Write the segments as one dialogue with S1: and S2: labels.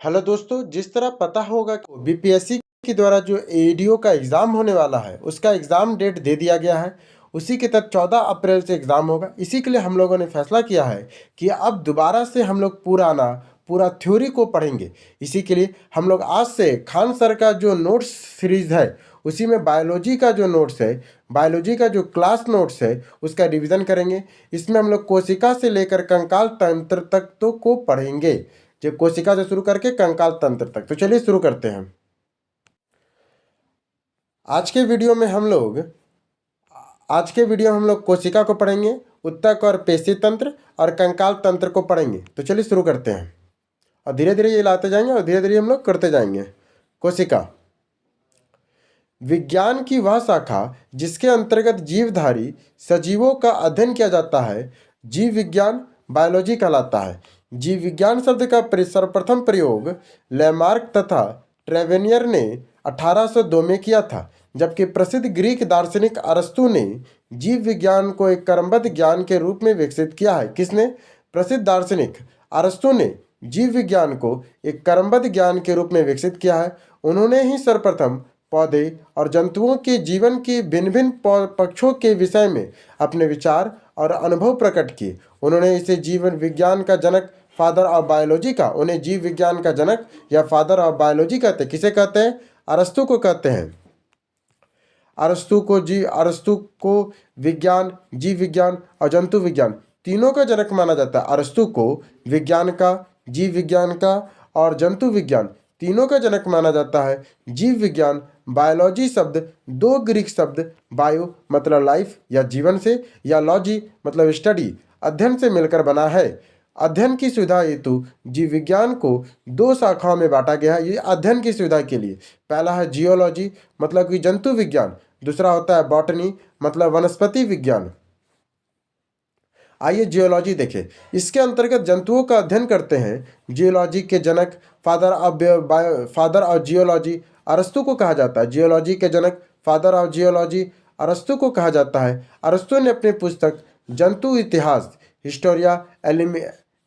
S1: Hello दोस्तों, जिस तरह पता होगा कि बीपीएससी के द्वारा जो एडीओ का एग्ज़ाम होने वाला है उसका एग्ज़ाम डेट दे दिया गया है। उसी के तहत 14 अप्रैल से एग्ज़ाम होगा। इसी के लिए हम लोगों ने फैसला किया है कि अब दोबारा से हम लोग पूरा थ्योरी को पढ़ेंगे। इसी के लिए हम लोग आज से खान सर का जो नोट्स सीरीज़ है उसी में बायोलॉजी का जो नोट्स है, बायोलॉजी का जो क्लास नोट्स है उसका रिवीजन करेंगे। इसमें हम लोग कोशिका से लेकर कंकाल तंत्र तक तो को पढ़ेंगे, जो कोशिका से शुरू करके कंकाल तंत्र तक। तो चलिए शुरू करते हैं। आज के वीडियो में हम लोग कोशिका को पढ़ेंगे, उत्तक और पेशी तंत्र और कंकाल तंत्र को पढ़ेंगे। तो चलिए शुरू करते हैं और धीरे धीरे ये लाते जाएंगे और धीरे धीरे हम लोग करते जाएंगे। कोशिका विज्ञान की वह शाखा जिसके अंतर्गत जीवधारी सजीवों का अध्ययन किया जाता है, जीव विज्ञान बायोलॉजी कहलाता है। जीव विज्ञान शब्द का सर्वप्रथम प्रयोग लैमार्क तथा ट्रेवेनियर ने 1802 में किया था, जबकि प्रसिद्ध ग्रीक दार्शनिक अरस्तु ने जीव विज्ञान को एक क्रमबद्ध ज्ञान के रूप में विकसित किया है। किसने? प्रसिद्ध दार्शनिक अरस्तु ने जीव विज्ञान को एक क्रमबद्ध ज्ञान के रूप में विकसित किया है। उन्होंने ही सर्वप्रथम पौधे और जंतुओं के जीवन के भिन्न भिन्न पक्षों के विषय में अपने विचार और अनुभव प्रकट किए। उन्होंने इसे जीवन विज्ञान का जनक, फादर ऑफ बायोलॉजी का, उन्हें जीव विज्ञान का जनक या फादर ऑफ बायोलॉजी कहते हैं। किसे कहते हैं? अरस्तु को कहते हैं। अरस्तु को विज्ञान, जीव विज्ञान और जंतु विज्ञान तीनों का जनक माना जाता है। अरस्तु को विज्ञान का, जीव विज्ञान का और जंतु विज्ञान तीनों का जनक माना जाता है। जीव विज्ञान बायोलॉजी शब्द दो ग्रीक शब्द बायो मतलब लाइफ या जीवन से, या लॉजी मतलब स्टडी अध्ययन से मिलकर बना है। अध्ययन की सुविधा हेतु जीव विज्ञान को दो शाखाओं में बांटा गया है। ये अध्ययन की सुविधा के लिए पहला है जियोलॉजी मतलब कि जंतु विज्ञान, दूसरा होता है बॉटनी मतलब वनस्पति विज्ञान। आइए जियोलॉजी देखें। इसके अंतर्गत जंतुओं का अध्ययन करते हैं। जियोलॉजी के जनक फादर ऑफ जियोलॉजी अरस्तु को कहा जाता है। जियोलॉजी के जनक फादर ऑफ जियोलॉजी अरस्तु को कहा जाता है। अरस्तु ने अपनी पुस्तक जंतु इतिहास हिस्टोरिया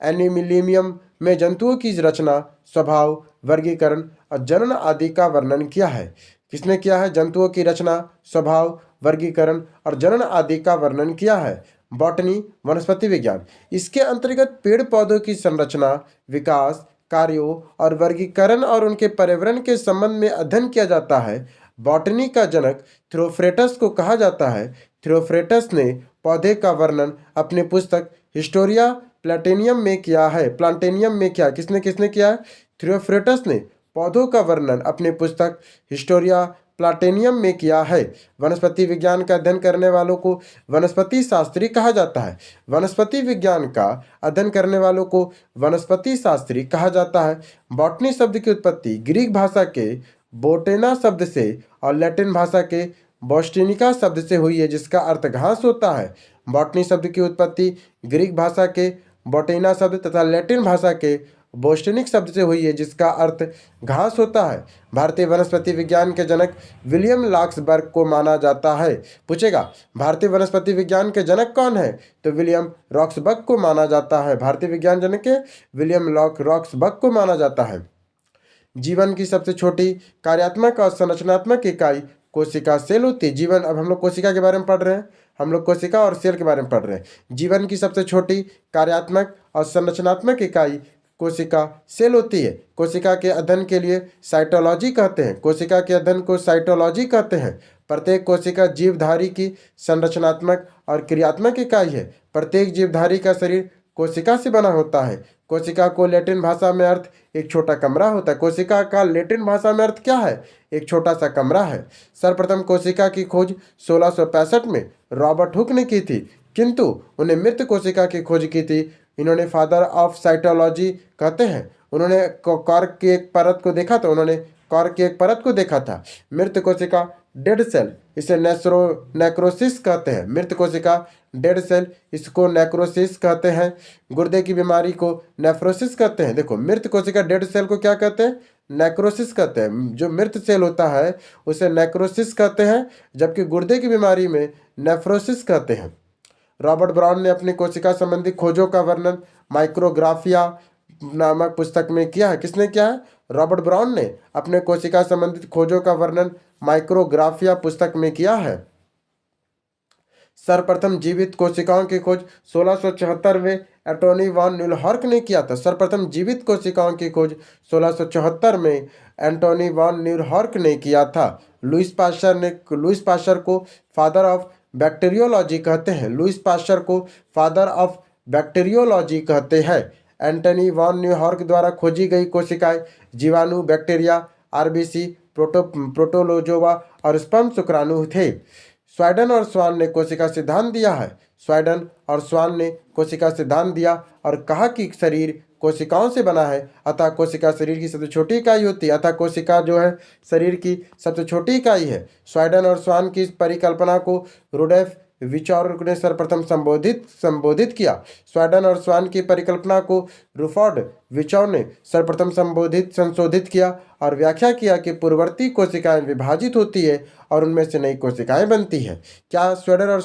S1: एनिमिलियम में जंतुओं की रचना, स्वभाव, वर्गीकरण और जनन आदि का वर्णन किया है। किसने किया है? जंतुओं की रचना, स्वभाव, वर्गीकरण और जनन आदि का वर्णन किया है। बॉटनी वनस्पति विज्ञान, इसके अंतर्गत पेड़ पौधों की संरचना, विकास, कार्यों और वर्गीकरण और उनके पर्यावरण के संबंध में अध्ययन किया जाता है। बॉटनी का जनक थियोफ्रेटस को कहा जाता है। थियोफ्रेटस ने पौधे का वर्णन अपनी पुस्तक हिस्टोरिया प्लाटेनियम में किया है। किसने किसने किया है? थियोफ्रेटस ने पौधों का वर्णन अपनी पुस्तक हिस्टोरिया प्लाटेनियम में किया है। वनस्पति विज्ञान का अध्ययन करने वालों को वनस्पति शास्त्री कहा जाता है। वनस्पति विज्ञान का अध्ययन करने वालों को वनस्पति शास्त्री कहा जाता है। बॉटनी शब्द की उत्पत्ति ग्रीक भाषा के बोटेना शब्द से और लैटिन भाषा के बोस्टिनिका शब्द से हुई है, जिसका अर्थ घास होता है। बॉटनी शब्द की उत्पत्ति ग्रीक भाषा के बोटेना शब्द तथा लैटिन भाषा के बोस्टनिक शब्द से हुई है, जिसका अर्थ घास होता है। भारतीय वनस्पति विज्ञान के जनक विलियम लॉक्सबर्ग को माना जाता है। पूछेगा भारतीय वनस्पति विज्ञान के जनक कौन है? तो विलियम रॉक्सबर्ग को माना जाता है। भारतीय विज्ञान जनक के विलियम रॉक्सबर्ग को माना जाता है। जीवन की सबसे छोटी कार्यात्मक और संरचनात्मक इकाई कोशिका सेल होती है। जीवन, अब हम लोग कोशिका के बारे में पढ़ रहे हैं, हम लोग कोशिका और सेल के बारे में पढ़ रहे हैं। जीवन की सबसे छोटी कार्यात्मक और संरचनात्मक इकाई कोशिका सेल होती है। कोशिका के अध्ययन के लिए साइटोलॉजी कहते हैं। कोशिका के अध्ययन को साइटोलॉजी कहते हैं। प्रत्येक कोशिका जीवधारी की संरचनात्मक और क्रियात्मक इकाई है। प्रत्येक जीवधारी का शरीर कोशिका से बना होता है। कोशिका को लैटिन भाषा में अर्थ एक छोटा कमरा होता है। कोशिका का लैटिन भाषा में अर्थ क्या है? एक छोटा सा कमरा है। सर्वप्रथम कोशिका की खोज 1665 में रॉबर्ट हुक ने की थी, किंतु उन्हें मृत कोशिका की खोज की थी। इन्होंने फादर ऑफ साइटोलॉजी कहते हैं। उन्होंने कॉर्क की एक परत को देखा था। मृत कोशिका डेड सेल, इसे नेक्रोसिस कहते हैं। मृत कोशिका डेड सेल, इसको नेक्रोसिस कहते हैं। गुर्दे की बीमारी को नेफ्रोसिस कहते हैं। देखो, मृत कोशिका डेड सेल को क्या कहते हैं? नेक्रोसिस कहते हैं। जो मृत सेल होता है उसे नेक्रोसिस कहते हैं, जबकि गुर्दे की बीमारी में नेफ्रोसिस कहते हैं। रॉबर्ट ब्राउन ने अपनी कोशिका संबंधी खोजों का वर्णन माइक्रोग्राफिया नामक पुस्तक में किया है। किसने किया है? रॉबर्ट ब्राउन ने अपने कोशिका संबंधित खोजों का वर्णन माइक्रोग्राफिया पुस्तक में किया है। सर्वप्रथम जीवित कोशिकाओं की खोज 1674 में एंटोनी वॉन न्यूलहॉर्क ने किया था। सर्वप्रथम जीवित कोशिकाओं की खोज 1674 में एंटोनी वॉन न्यूलहॉर्क ने किया था। लुईस पाश्चर को फादर ऑफ बैक्टीरियोलॉजी कहते हैं। लुईस पाश्चर को फादर ऑफ बैक्टीरियोलॉजी कहते हैं। एंटोनी वॉन न्यूलहॉर्क द्वारा खोजी गई कोशिकाएं जीवाणु, बैक्टीरिया, आरबीसी, प्रोटोलोजोवा और स्पर्म शुक्राणु थे। स्वीडन और स्वान ने कोशिका सिद्धांत दिया है। स्वीडन और स्वान ने कोशिका सिद्धांत दिया और कहा कि शरीर कोशिकाओं से बना है, अतः कोशिका शरीर की सबसे छोटी इकाई होती है। अतः कोशिका जो है शरीर की सबसे छोटी इकाई है। स्वीडन और स्वान की इस परिकल्पना को रुडोल्फ विचौर ने सर्वप्रथम संबोधित किया। स्वीडन और स्वान की परिकल्पना को रुफॉर्ड विचौर ने सर्वप्रथम संशोधित किया और व्याख्या किया कि पूर्ववर्ती कोशिकाएं विभाजित होती है और उनमें से नई कोशिकाएं बनती है। क्या स्वीडन और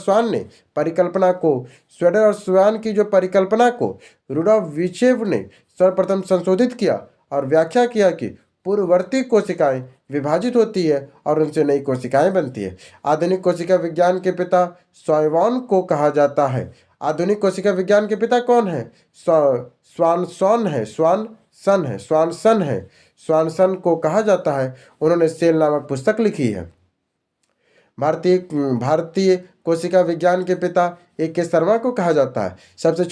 S1: स्वान की जो परिकल्पना को रुडोल्फ विचेव ने सर्वप्रथम संशोधित किया और व्याख्या किया कि पूर्ववर्ती कोशिकाएं विभाजित होती है और उनसे नई कोशिकाएं बनती है। आधुनिक कोशिका विज्ञान के पिता स्वान को कहा जाता है। आधुनिक कोशिका विज्ञान के पिता कौन है? स्वानसन को कहा जाता है। उन्होंने सेल नामक पुस्तक लिखी है। भारतीय कोशिका विज्ञान के पिता A.K. शर्मा को कहा जाता है। सबसे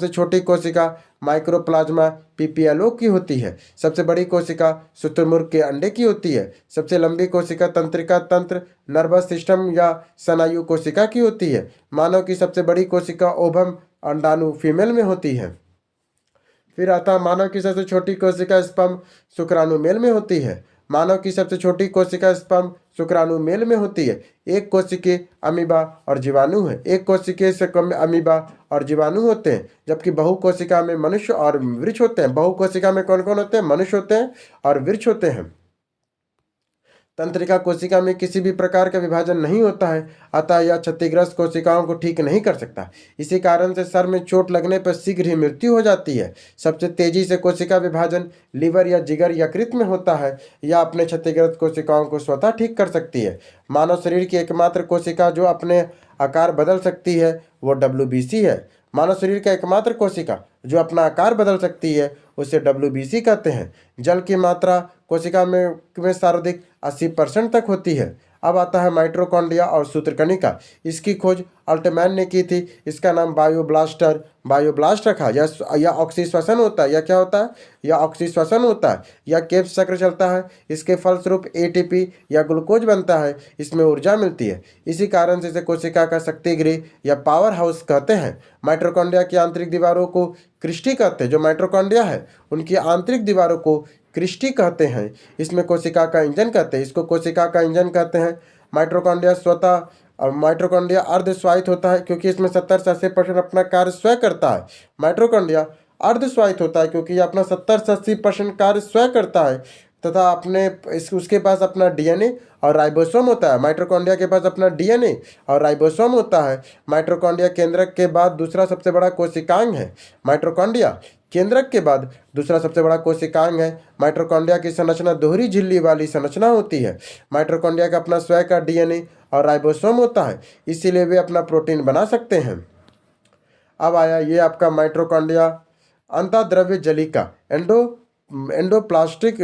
S1: छोटी कोशिका माइक्रोप्लाज्मा PPLO की होती है। सबसे बड़ी कोशिका शुतुरमुर्ग के अंडे की होती है। सबसे लंबी कोशिका तंत्रिका तंत्र नर्वस सिस्टम या स्नायु कोशिका की होती है। मानव की सबसे बड़ी कोशिका ओवम अंडाणु फीमेल में होती है। फिर आता मानव की सबसे छोटी कोशिका स्पर्म शुक्राणु मेल में होती है। मानव की सबसे छोटी कोशिका स्पर्म शुक्राणु मेल में होती है। एक कोशिकीय अमीबा और जीवाणु है। एक कोशिकीय से कम अमीबा और जीवाणु होते हैं, जबकि बहुकोशिका में मनुष्य और वृक्ष होते हैं। बहुकोशिका में कौन कौन होते हैं? मनुष्य होते हैं और वृक्ष होते हैं। तंत्रिका कोशिका में किसी भी प्रकार का विभाजन नहीं होता है, अतः यह क्षतिग्रस्त कोशिकाओं को ठीक नहीं कर सकता। इसी कारण से सर में चोट लगने पर शीघ्र ही मृत्यु हो जाती है। सबसे तेजी से कोशिका विभाजन लीवर या जिगर यकृत में होता है। यह अपने क्षतिग्रस्त कोशिकाओं को स्वतः ठीक कर सकती है। मानव शरीर की एकमात्र कोशिका जो अपने आकार बदल सकती है वो WBC है। मानव शरीर का एकमात्र कोशिका जो अपना आकार बदल सकती है उसे WBC कहते हैं। जल की मात्रा कोशिका में सर्वाधिक 80% तक होती है। अब आता है माइटोकॉन्ड्रिया और सूत्रकणिका। इसकी खोज अल्टमैन ने की थी। इसका नाम बायोब्लास्ट रखा। यह ऑक्सीश्वसन होता है। यह क्या होता है? यह ऑक्सीश्वसन होता है। यह केब्स चक्र चलता है। इसके फलस्वरूप ATP या ग्लूकोज बनता है। इसमें ऊर्जा मिलती है। इसी कारण से इसे कोशिका का शक्ति गृह या पावर हाउस कहते हैं। माइटोकॉन्ड्रिया की आंतरिक दीवारों को क्रिस्टी कहते हैं। जो माइटोकॉन्ड्रिया है उनकी आंतरिक दीवारों को क्रिस्टी कहते हैं। इसमें कोशिका का इंजन कहते हैं। इसको कोशिका का इंजन कहते हैं। माइटोकॉन्ड्रिया अर्धस्वायित होता है क्योंकि इसमें 70 से 80% अपना कार्य स्वयं करता है। माइटोकॉन्ड्रिया अर्धस्वायित होता है क्योंकि यह अपना 70 से 80% कार्य स्वयं करता है तथा उसके पास अपना DNA और राइबोसोम होता है। माइटोकॉन्ड्रिया के पास अपना DNA और राइबोसोम होता है। माइटोकॉन्ड्रिया केंद्रक के बाद दूसरा सबसे बड़ा कोशिकांग है। माइटोकॉन्ड्रिया केंद्रक के बाद दूसरा सबसे बड़ा कोशिकांग है। माइटोकॉन्ड्रिया की संरचना दोहरी झिल्ली वाली संरचना होती है। माइटोकॉन्ड्रिया का अपना स्वयं का DNA और राइबोसोम होता है, इसीलिए वे अपना प्रोटीन बना सकते हैं। अब आया ये आपका माइटोकॉन्ड्रिया अंतःद्रव्य जलिका एंडोप्लाज्मिक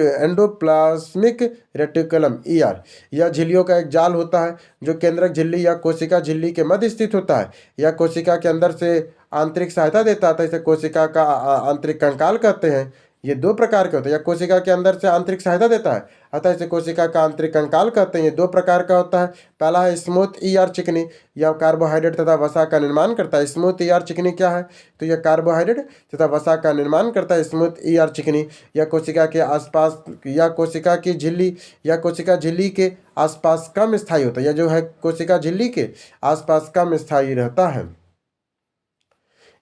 S1: रेटिकुलम ER। यह झिल्लियों का एक जाल होता है जो केंद्रक झिल्ली या कोशिका झिल्ली के मध्य स्थित होता है। यह कोशिका के अंदर से आंतरिक सहायता देता है। इसे कोशिका का आंतरिक कंकाल कहते हैं। ये दो प्रकार के होते हैं। यह कोशिका के अंदर से आंतरिक सहायता देता है, अतः इसे कोशिका का आंतरिक कंकाल कहते हैं। ये दो प्रकार का होता है। पहला है स्मूथ ER चिकनी। यह कार्बोहाइड्रेट तथा वसा का निर्माण करता है। स्मूथ ER चिकनी क्या है? तो यह कार्बोहाइड्रेट तथा वसा का निर्माण करता है। स्मूथ ER चिकनी यह कोशिका के आसपास या कोशिका की झिल्ली या कोशिका झिल्ली के आसपास कम स्थायी होता है। यह जो है कोशिका झिल्ली के आसपास कम स्थायी रहता है।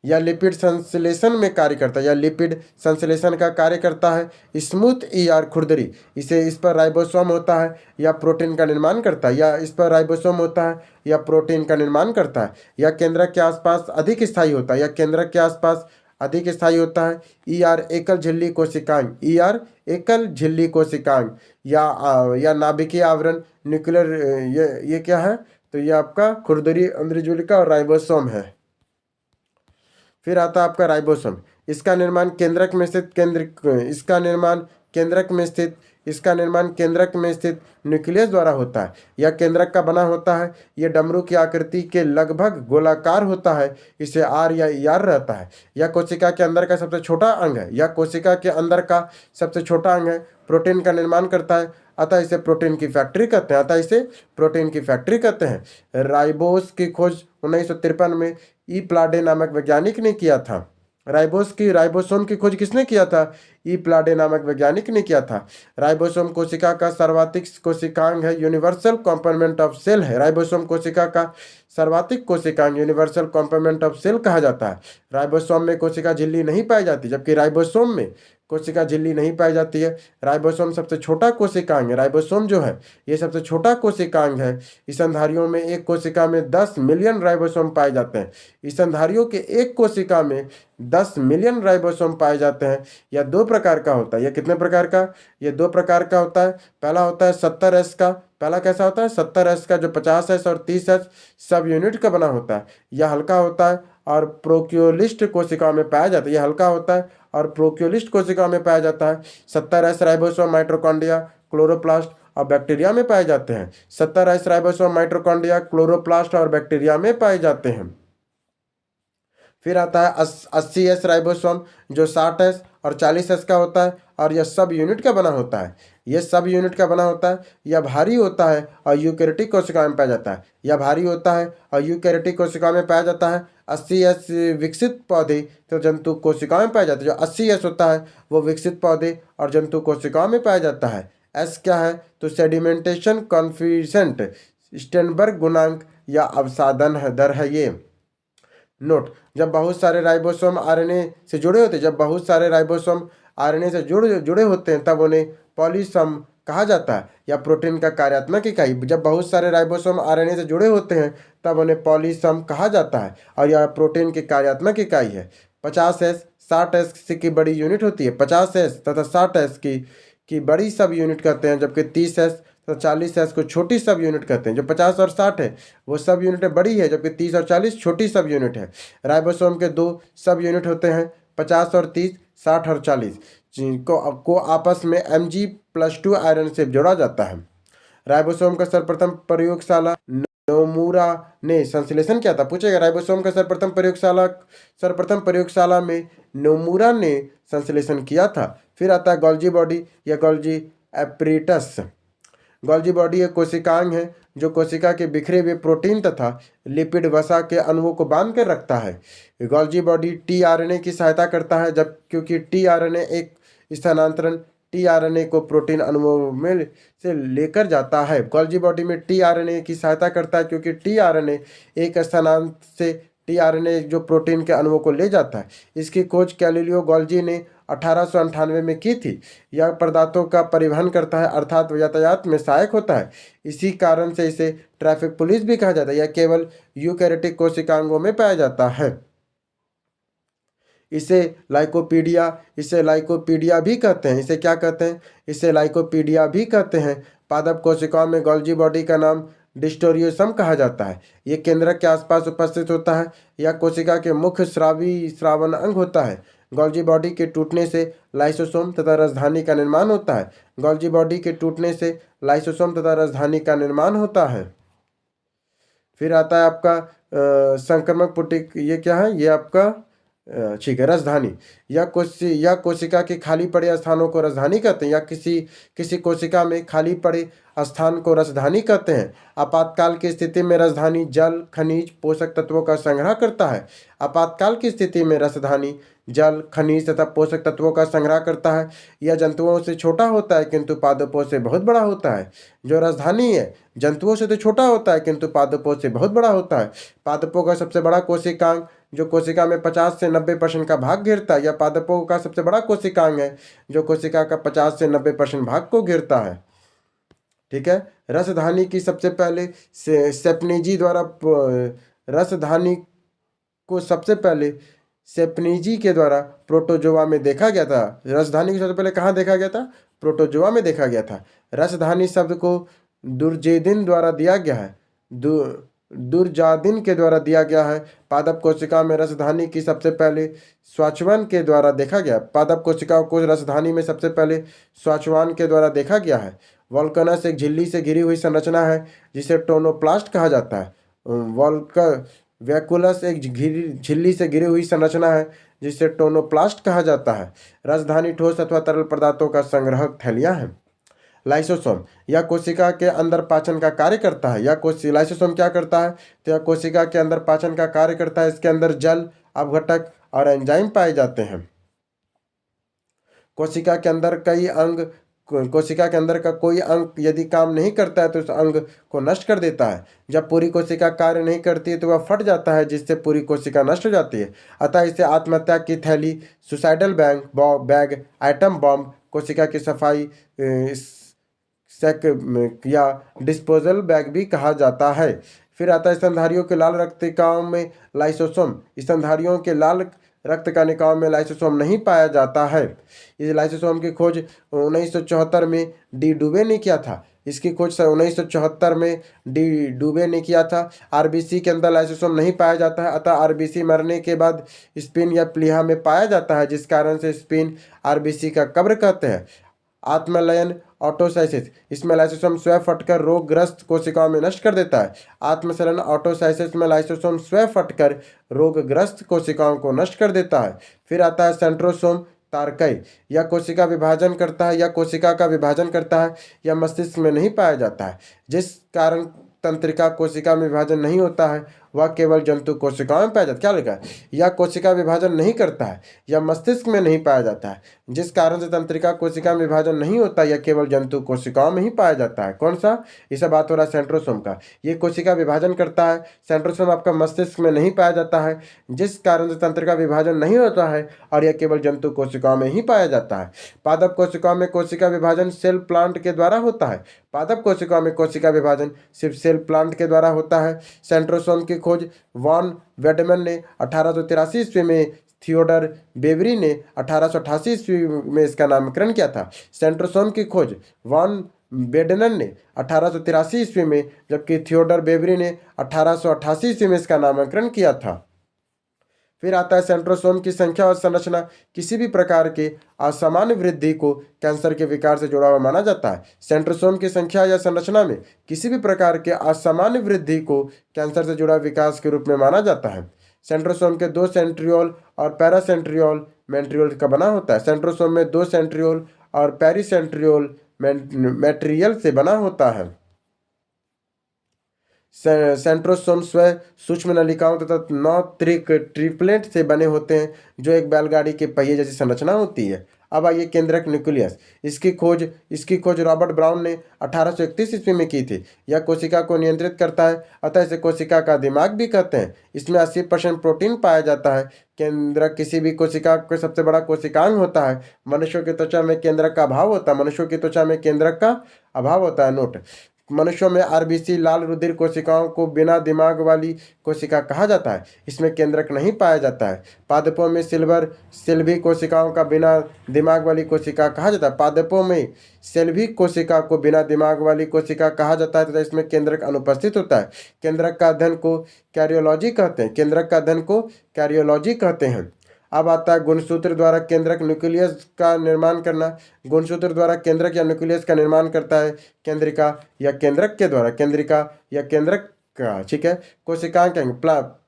S1: या लिपिड संश्लेषण में कार्य करता है। या लिपिड संश्लेषण का कार्य करता है। स्मूथ ER खुरदरी इस पर राइबोसोम होता है या प्रोटीन का निर्माण करता है। या इस पर राइबोसोम होता है या प्रोटीन का निर्माण करता है। या केंद्रक के आसपास अधिक स्थायी होता है। या केंद्रक के आसपास अधिक स्थायी होता है। ER एकल झिल्ली कोशिकांग, ER एकल झिल्ली कोशिकांग या नाभिकीय आवरण न्यूक्लियर, ये क्या है? तो ये आपका खुरदरी अंद्रजूलिका और राइबोसोम है। फिर आता है आपका राइबोसोम। इसका निर्माण केंद्रक में स्थित न्यूक्लियस द्वारा होता है। यह केंद्रक का बना होता है। यह डमरू की आकृति के लगभग गोलाकार होता है। इसे आर या ER रहता है। यह कोशिका के अंदर का सबसे छोटा अंग है। प्रोटीन का निर्माण करता है, अतः इसे प्रोटीन की फैक्ट्री कहते हैं। राइबोस की खोज 1953 में ई प्लाडे नामक वैज्ञानिक ने किया था। राइबोसोम की खोज किसने किया था? ई प्लाडे नामक वैज्ञानिक ने किया था। राइबोसोम कोशिका का सर्वाधिक कोशिकांग है, यूनिवर्सल कॉम्पोनेंट ऑफ सेल है। राइबोसोम कोशिका का सर्वाधिक कोशिकांग यूनिवर्सल कॉम्पोनेंट ऑफ सेल कहा जाता है। राइबोसोम में कोशिका झिल्ली नहीं पाई जाती, जबकि राइबोसोम में कोशिका झिल्ली नहीं पाई जाती है। राइबोसोम सबसे छोटा कोशिकांग है। राइबोसोम जो है ये सबसे छोटा कोशिकांग है। स्तनधारियों में एक कोशिका में 10 मिलियन राइबोसोम पाए जाते हैं। स्तनधारियों के एक कोशिका में 10 मिलियन राइबोसोम पाए जाते हैं। यह 2 प्रकार का होता है। यह कितने प्रकार का? यह 2 प्रकार का होता है। पहला होता है 70S का। पहला कैसा होता है? 70S का, जो 50S और 30S सब यूनिट का बना होता है। यह हल्का होता है और प्रोक्योलिस्ट कोशिकाओं में पाया जाता है। यह हल्का होता है और प्रोक्योलिस्ट कोशिकाओं में पाया जाता है। 70S राइबोसोम माइटोकॉन्ड्रिया, क्लोरोप्लास्ट और बैक्टीरिया में पाए जाते हैं। 70S राइबोसोम माइटोकॉन्ड्रिया, क्लोरोप्लास्ट और बैक्टीरिया में पाए जाते हैं। फिर आता है 80S राइबोसोम, जो 60S और 40S का होता है और यह सब यूनिट का बना होता है। यह भारी होता है और यूकेरियोटिक कोशिकाओं में पाया जाता है। 80S विकसित पौधे तो जंतु कोशिकाओं में पाया जाता है। जो 80S होता है वो विकसित पौधे और जंतु कोशिकाओं में पाया जाता है। S क्या है? तो सेडिमेंटेशन कॉन्फिडेंट स्टेनबर्ग गुणांक या अवसादन दर है ये। नोट, जब बहुत सारे राइबोसोम आरएनए से जुड़े होते हैं तब उन्हें पॉलीसम कहा जाता है, या प्रोटीन का कार्यात्मक इकाई। जब बहुत सारे राइबोसोम आरएनए से जुड़े होते हैं तब उन्हें पॉलीसम कहा जाता है और यह प्रोटीन की कार्यात्मक इकाई है। 50S 60S की बड़ी यूनिट होती है। 50S तथा 60S की बड़ी सब यूनिट कहते हैं, जबकि 30S तो 40S को छोटी सब यूनिट कहते हैं। जो 50 और 60 है वो सब यूनिटें बड़ी है, जबकि 30 और 40 छोटी सब यूनिट है। राइबोसोम के 2 सब यूनिट होते हैं, 50 और 30, 60 और 40 को आपस में Mg+2 आयरन से जोड़ा जाता है। राइबोसोम का सर्वप्रथम प्रयोगशाला नोमुरा ने संश्लेषण किया था। पूछेगा राइबोसोम का सर्वप्रथम प्रयोगशाला में नोमुरा ने संश्लेषण किया था। फिर आता है गोल्जी बॉडी या गोल्जी एपरेटस। गोल्जी बॉडी एक कोशिकांग है जो कोशिका के बिखरे हुए प्रोटीन तथा लिपिड वसा के अणुओं को बांध कर रखता है। गोल्जी बॉडी tRNA की सहायता करता है, जब क्योंकि tRNA एक स्थानांतरण tRNA को प्रोटीन अणुओं में से लेकर जाता है। गोल्जी बॉडी में tRNA की सहायता करता है क्योंकि tRNA एक स्थानांतरण से tRNA जो प्रोटीन के अणुओं को ले जाता है। इसकी खोज गैलीलियो गोल्जी ने 1898 में की थी। यह पदार्थों का परिवहन करता है, अर्थात यातायात में सहायक होता है। इसी कारण से इसे ट्रैफिक पुलिस भी कहा जाता है। यह केवल यूकैरियोटिक कोशिकांगों में पाया जाता है। इसे लाइकोपीडिया भी कहते हैं। इसे क्या कहते हैं? इसे लाइकोपीडिया भी कहते हैं। पादप कोशिकाओं में गोल्जी बॉडी का नाम डिस्टोरियोसम कहा जाता है। यह केंद्रक के आसपास उपस्थित होता है। यह कोशिका के मुख्य श्रावण अंग होता है। गोल्जी बॉडी के टूटने से लाइसोसोम तथा राजधानी का निर्माण होता है। फिर आता है आपका संक्रमक पुटिक। ये क्या है? ये आपका ठीक है, राजधानी। यह कोशिका के खाली पड़े स्थानों को राजधानी कहते हैं, या किसी कोशिका में खाली पड़े स्थान को राजधानी कहते हैं। आपातकाल की स्थिति में राजधानी जल, खनिज, पोषक तत्वों का संग्रह करता है। आपातकाल की स्थिति में राजधानी जल, खनिज तथा पोषक तत्वों का संग्रह करता है। यह जंतुओं से छोटा होता है किंतु पादपों से बहुत बड़ा होता है। जो राजधानी है जंतुओं से तो छोटा होता है किंतु पादपों से बहुत बड़ा होता है। पादपों का सबसे बड़ा कोशिकांग जो कोशिका में 50 से 90% का भाग घेरता है, या पादपों का सबसे बड़ा कोशिकांग है जो कोशिका का 50 से 90% भाग को घेरता है। ठीक है। रसधानी की सबसे पहले सेपनीजी द्वारा रसधानी को सबसे पहले सेपनीजी के द्वारा प्रोटोजोआ में देखा गया था। रसधानी को सबसे पहले कहाँ देखा गया था? प्रोटोजोआ में देखा गया था। रसधानी शब्द को दुर्जेदिन द्वारा दिया गया है, दुर्जादिन के द्वारा दिया गया है। पादप कोशिका में रसधानी की सबसे पहले स्वाचवान के द्वारा देखा गया। पादप कोशिकाओं को रसधानी में सबसे पहले स्वाचवान के द्वारा देखा गया है। वॉल्कनस एक झिल्ली से घिरी हुई संरचना है जिसे टोनोप्लास्ट कहा जाता है। वैकुलस एक झिल्ली से घिरी हुई संरचना है जिसे टोनोप्लास्ट कहा जाता है। रसधानी ठोस अथवा तरल पदार्थों का संग्रहक थैलियां हैं। लाइसोसोम, यह कोशिका के अंदर पाचन का कार्य करता है। लाइसोसोम क्या करता है? तो यह कोशिका के अंदर पाचन का कार्य करता है। इसके अंदर जल, अपघटक और एंजाइम पाए जाते हैं। कोशिका के अंदर कोशिका के अंदर का कोई अंग यदि काम नहीं करता है तो उस अंग को नष्ट कर देता है। जब पूरी कोशिका कार्य नहीं करती है तो वह फट जाता है, जिससे पूरी कोशिका नष्ट हो जाती है। अतः इसे आत्महत्या की थैली, सुसाइडल बैग, एटम बॉम्ब, कोशिका की सफाई सेक या डिस्पोजल बैग भी कहा जाता है। फिर आता है स्तनधारियों के लाल रक्तकणिकाओं में लाइसोसोम। स्तनधारियों के लाल रक्त कणिकाओं में लाइसोसोम नहीं पाया जाता है। इस लाइसोसोम की खोज 1974 में डी डुबे ने किया था। इसकी खोज 1974 में डी डुबे ने किया था। आरबीसी के अंदर लाइसोसोम नहीं पाया जाता है, अतः आरबीसी मरने के बाद स्पिन या प्लीहा में पाया जाता है, जिस कारण से स्पिन आरबीसी का कब्र कहते हैं। आत्मलयन ऑटोसाइसिस, इसमें लाइसोसोम स्वयं फटकर रोगग्रस्त कोशिकाओं में नष्ट कर देता है। आत्मसलन ऑटोसाइसिस में लाइसोसोम स्वयं फटकर रोगग्रस्त कोशिकाओं को नष्ट कर देता है। फिर आता है सेंट्रोसोम तारकई, यह कोशिका विभाजन करता है या कोशिका का विभाजन करता है। यह मस्तिष्क में नहीं पाया जाता है, जिस कारण तंत्रिका कोशिका में विभाजन नहीं होता है, वह केवल जंतु कोशिकाओं में पाया जाता है। क्या लिखा है? यह कोशिका विभाजन नहीं करता है, यह मस्तिष्क में नहीं पाया जाता है, जिस कारण से तंत्रिका कोशिका में विभाजन नहीं होता, यह केवल जंतु कोशिकाओं में ही पाया जाता है। कौन सा? ये सब बात हो रहा है सेंट्रोसोम का। ये कोशिका विभाजन करता है। सेंट्रोसोम आपका मस्तिष्क में नहीं पाया जाता है, जिस कारण से तंत्रिका विभाजन नहीं होता है, और यह केवल जंतु कोशिकाओं में ही पाया जाता है। पादप कोशिकाओं में कोशिका विभाजन सेल प्लांट के द्वारा होता है। पादप कोशिकाओं में कोशिका विभाजन सिर्फ सेल प्लांट के द्वारा होता है। सेंट्रोसोम की खोज वॉन वेडमैन ने 1883 ईस्वी में, थियोडर बेवरी ने 1888 ईस्वी में इसका नामकरण किया था। सेंट्रोसोम की खोज वॉन वेडमैन ने 1883 ईस्वी में, जबकि थियोडर बेवरी ने 1888 ईस्वी में इसका नामकरण किया था। फिर आता है सेंट्रोसोम की संख्या और संरचना। किसी भी प्रकार के असामान्य वृद्धि को कैंसर के विकार से जुड़ा हुआ माना जाता है। सेंट्रोसोम की संख्या या संरचना में किसी भी प्रकार के असामान्य वृद्धि को कैंसर से जुड़ा विकास के रूप में माना जाता है। सेंट्रोसोम के 2 सेंट्रियोल और पैरासेंट्रियोल मेट्रियोल का बना होता है। सेंट्रोसोम में 2 सेंट्रियोल और पेरिसेंट्रियोल मेट्रियल से बना होता है। सेंट्रोसोम स्वयं सूक्ष्म नलिकाओं तथा 9 ट्रिप्लेट से बने होते हैं, जो एक बैलगाड़ी के पहिए जैसी संरचना होती है। अब आइए केंद्रक न्यूक्लियस। इसकी खोज रॉबर्ट ब्राउन ने 1831 ईस्वी में की थी। यह कोशिका को नियंत्रित करता है, अतः इसे कोशिका का दिमाग भी कहते हैं। इसमें 80% प्रोटीन पाया जाता है। केंद्रक किसी भी कोशिका का सबसे बड़ा कोशिकांग होता है। मनुष्यों की त्वचा में केंद्रक का अभाव होता है। मनुष्यों की त्वचा में केंद्रक का अभाव होता है। नोट: मनुष्यों में आरबीसी लाल रुधिर कोशिकाओं को बिना दिमाग वाली कोशिका कहा जाता है। इसमें केंद्रक नहीं पाया जाता है। पादपों में सिल्वर सेल्वी कोशिकाओं का बिना दिमाग वाली कोशिका कहा जाता है। पादपों में सेल्वी कोशिका को बिना दिमाग वाली कोशिका कहा जाता है तथा इसमें केंद्रक अनुपस्थित होता है। केंद्रक का अध्ययन को कैरियोलॉजी कहते हैं। केंद्रक का अध्ययन को कैरियोलॉजी कहते हैं। अब आता है गुणसूत्र द्वारा केंद्रक न्यूक्लियस का निर्माण करना। गुणसूत्र द्वारा केंद्रक या न्यूक्लियस का निर्माण करता है केंद्रिका या केंद्रक के द्वारा। केंद्रिका या केंद्रक का, ठीक है। कोशिकांग के अंग,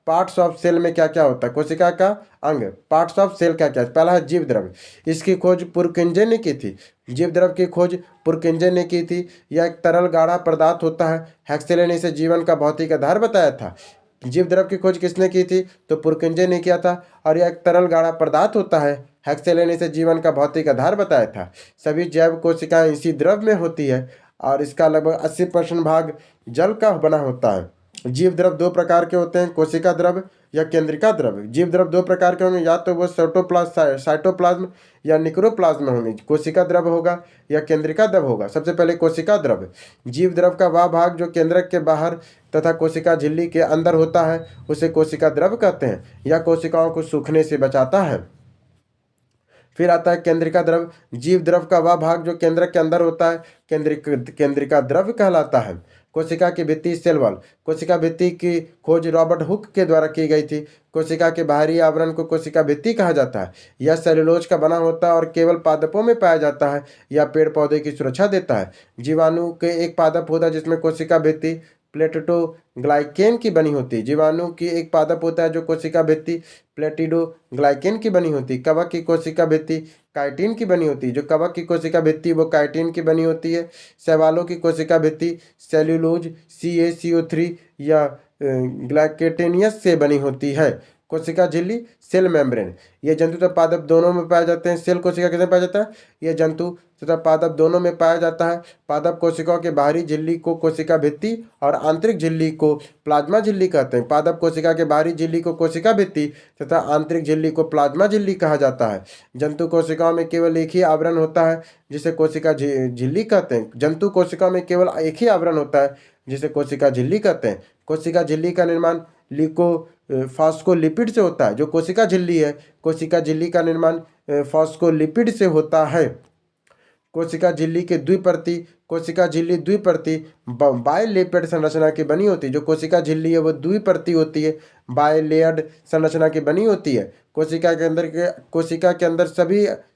S1: पार्ट्स ऑफ सेल में क्या क्या होता है? कोशिका का अंग, पार्ट्स ऑफ सेल क्या क्या है? पहला है जीव द्रव्य। इसकी खोज पुरकिंजे ने की थी। जीव द्रव्य की खोज पुरकिंजे ने की थी। यह एक तरल गाढ़ा पदार्थ होता है। हेक्सेले ने इसे जीवन का भौतिक आधार बताया था। जीव द्रव्य की खोज किसने की थी? तो पुरकिंजे ने किया था। और यह एक तरल गाढ़ा पदार्थ होता है। हेक्सेले ने इसे जीवन का भौतिक आधार बताया था। सभी जैव कोशिकाएं इसी द्रव्य में होती है और इसका लगभग 80% भाग जल का बना होता है। जीव द्रव्य 2 प्रकार के होते हैं: कोशिका द्रव्य या केंद्रिका द्रव्य। जीव द्रव दो प्रकार के होंगे, या तो वो साइटोप्लाज्म या निक्रोप्लाज्म होंगे। कोशिका द्रव होगा या केंद्रिका द्रव होगा। सबसे पहले कोशिका द्रव। जीव द्रव का वह भाग जो केंद्रक के बाहर तथा कोशिका झिल्ली के अंदर होता है उसे कोशिका द्रव कहते हैं। यह कोशिकाओं को सूखने से बचाता है। फिर आता है केंद्रिका द्रव। जीव द्रव का वह भाग जो केंद्रक के अंदर होता है केंद्रिका द्रव कहलाता है। कोशिका की भित्ति, सेल वॉल। कोशिका भित्ति की खोज रॉबर्ट हुक के द्वारा की गई थी। कोशिका के बाहरी आवरण को कोशिका भित्ति कहा जाता है। यह सेलुलोज का बना होता है और केवल पादपों में पाया जाता है। यह पेड़ पौधे की सुरक्षा देता है। जीवाणु के एक पादप होता है जिसमें कोशिका भित्ति प्लेटिडोग्लाइकेन की बनी होती है। जीवाणु की एक पादप होता है जो कोशिका भित्ति प्लेटिडोग्लाइकेन की बनी होती है। कवक की कोशिका भित्ति काइटिन की बनी होती है। जो कवक की कोशिका भित्ति वो काइटिन की बनी होती है। शैवालों की कोशिका भित्ति सेल्यूलोज CaCO3 या ग्लाइकेटेनियस से बनी होती है। कोशिका झिल्ली, सेल मेम्ब्रेन। ये जंतु तथा पादप दोनों में पाया जाते हैं। सेल कोशिका किसमें पाया जाता है? यह जंतु तथा पादप दोनों में पाया जाता है। पादप कोशिकाओं के बाहरी झिल्ली को कोशिका भित्ति और आंतरिक झिल्ली को प्लाज्मा झिल्ली कहते हैं। पादप कोशिका के बाहरी झिल्ली को कोशिका भित्ति तथा आंतरिक झिल्ली को प्लाज्मा झिल्ली कहा जाता है। जंतु कोशिकाओं में केवल एक ही आवरण होता है जिसे कोशिका झिल्ली कहते हैं। जंतु कोशिकाओं में केवल एक ही आवरण होता है जिसे कोशिका झिल्ली कहते हैं। कोशिका झिल्ली का निर्माण फास्फोलिपिड से होता है। जो कोशिका झिल्ली है, कोशिका झिल्ली का निर्माण फास्फोलिपिड से होता है। कोशिका झिल्ली के द्विपर्ती कोशिका झिल्ली द्विपर्ती बाइलेयर्ड संरचना की बनी होती है। जो कोशिका झिल्ली है वो द्विपर्ती होती है, बाइलेयर्ड संरचना की बनी होती है। कोशिका के अंदर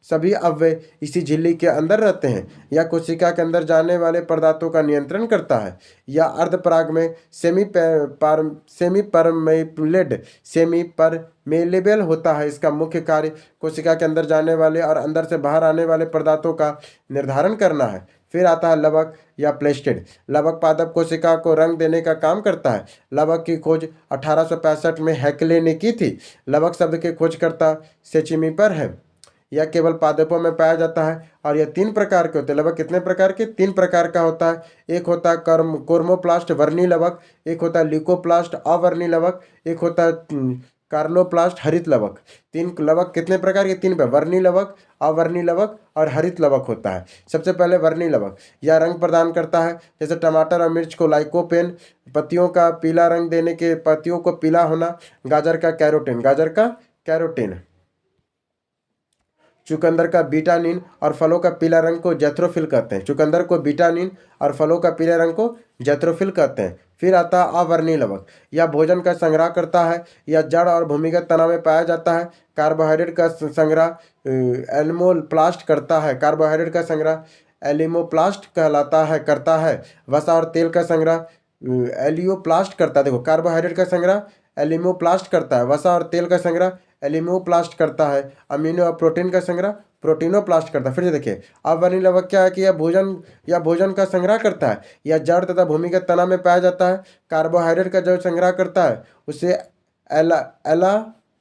S1: सभी अवयव इसी झिल्ली के अंदर रहते हैं। यह कोशिका के अंदर जाने वाले पदार्थों का नियंत्रण करता है। यह अर्धपराग में सेमीपरमेलेबल होता है। इसका मुख्य कार्य कोशिका के अंदर जाने वाले और अंदर से बाहर आने वाले पदार्थों का निर्धारण करना है। फिर आता है लवक या प्लेस्टिड। लवक पादप कोशिका को रंग देने का काम करता है। लवक की खोज 1865 में हैकले ने की थी। लवक शब्द के खोजकर्ता सेचिमिपर है। यह केवल पादपों में पाया जाता है और यह 3 प्रकार के होते हैं। लवक कितने प्रकार के? 3 प्रकार का होता है। एक होता है कोर्मोप्लास्ट वर्णी लवक, एक होता है ल्यूकोप्लास्ट अवर्णी लवक, एक होता है कार्लोप्लास्ट हरित लवक। 3 लवक कितने प्रकार के? 3 वर्णी लवक, अवर्णी लवक और हरित लवक होता है। सबसे पहले वर्णी लवक। यह रंग प्रदान करता है। जैसे टमाटर और मिर्च को लाइकोपेन, पत्तियों का पीला रंग देने के पत्तियों को पीला होना, गाजर का कैरोटीन, चुकंदर का बीटानिन और फलों का पीला रंग को जैथ्रोफिल कहते हैं। चुकंदर को बीटानिन और फलों का पीले रंग को जैथ्रोफिल कहते हैं। फिर आता है अवर्णी लवक। यह भोजन का संग्रह करता है। यह जड़ और भूमिगत तना में पाया जाता है। कार्बोहाइड्रेट का संग्रह एलिमोप्लास्ट करता है। कार्बोहाइड्रेट का संग्रह एलिमोप्लास्ट करता है। वसा और तेल का संग्रह एलियोप्लास्ट करता है। देखो, कार्बोहाइड्रेट का संग्रह एलिमोप्लास्ट करता है। वसा और तेल का संग्रह एलिमोप्लास्ट करता है। अमीनो और प्रोटीन का संग्रह प्रोटीनोप्लास्ट करता है। फिर से देखिए, अवर्णी लवक क्या है कि यह भोजन का संग्रह करता है। यह जड़ तथा भूमिगत तना में पाया जाता है। कार्बोहाइड्रेट का जो संग्रह करता है उसे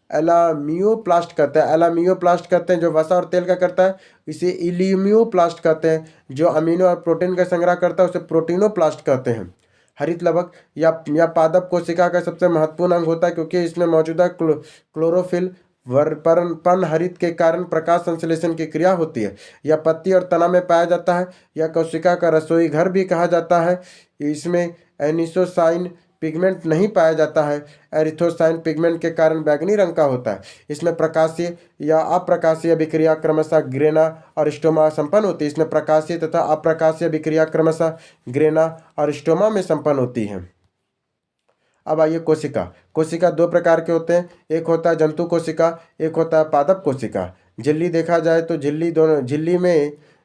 S1: एलामियोप्लास्ट कहते हैं। जो वसा और तेल का करता है इसे इलिमियोप्लास्ट कहते हैं। जो अमीनो और प्रोटीन का संग्रह करता है उसे प्रोटीनोप्लास्ट कहते हैं। हरित लवक या पादप कोशिका का सबसे महत्वपूर्ण अंग होता है क्योंकि इसमें मौजूदा क्लोरोफिल हरित के कारण प्रकाश संश्लेषण की क्रिया होती है। यह पत्ती और तना में पाया जाता है। यह कोशिका का रसोई घर भी कहा जाता है। इसमें एनिसोसाइन पिगमेंट नहीं पाया जाता है। एरिथ्रोसाइन पिगमेंट के कारण बैगनी रंग का होता है। इसमें प्रकाशीय या अप्रकाशीय अभिक्रिया क्रमशः ग्रेना और स्टोमा संपन्न होती है। इसमें प्रकाशीय तथा अप्रकाशीय अभिक्रिया क्रमशः ग्रेना और स्टोमा में संपन्न होती है। अब आइए कोशिका 2 प्रकार के होते हैं। एक होता है जंतु कोशिका, एक होता है पादप कोशिका। झिल्ली देखा जाए तो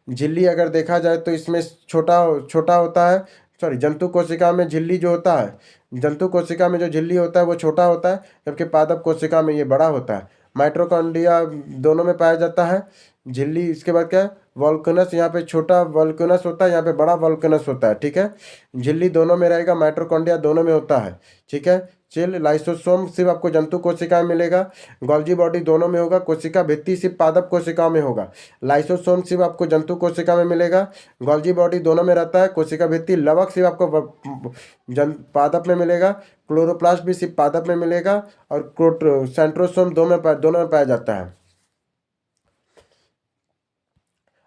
S1: झिल्ली अगर देखा जाए तो इसमें छोटा होता है। जंतु कोशिका में झिल्ली जो होता है, जंतु कोशिका में जो झिल्ली होता है वो छोटा होता है, जबकि पादप कोशिका में ये बड़ा होता है। माइटोकॉन्ड्रिया दोनों में पाया जाता है। झिल्ली, इसके बाद क्या है, वॉल्कनस, यहाँ पे छोटा वॉल्कनस होता है, यहाँ पे बड़ा वॉल्कनस होता है, ठीक है। झिल्ली दोनों में रहेगा, माइटोकॉन्ड्रिया दोनों में होता है, ठीक है। चिल लाइसोसोम सिर्फ आपको जंतु कोशिका में मिलेगा, गोल्जी बॉडी दोनों में होगा, कोशिका भित्ति सिर्फ पादप कोशिकाओं में होगा। लाइसोसोम सिर्फ आपको जंतु कोशिका में मिलेगा, गोल्जी बॉडी दोनों में रहता है, कोशिका भित्ति लवक सिर्फ आपको पादप में मिलेगा, क्लोरोप्लास्ट भी सिर्फ पादप में मिलेगा, और सेंट्रोसोम दोनों में पाया जाता है।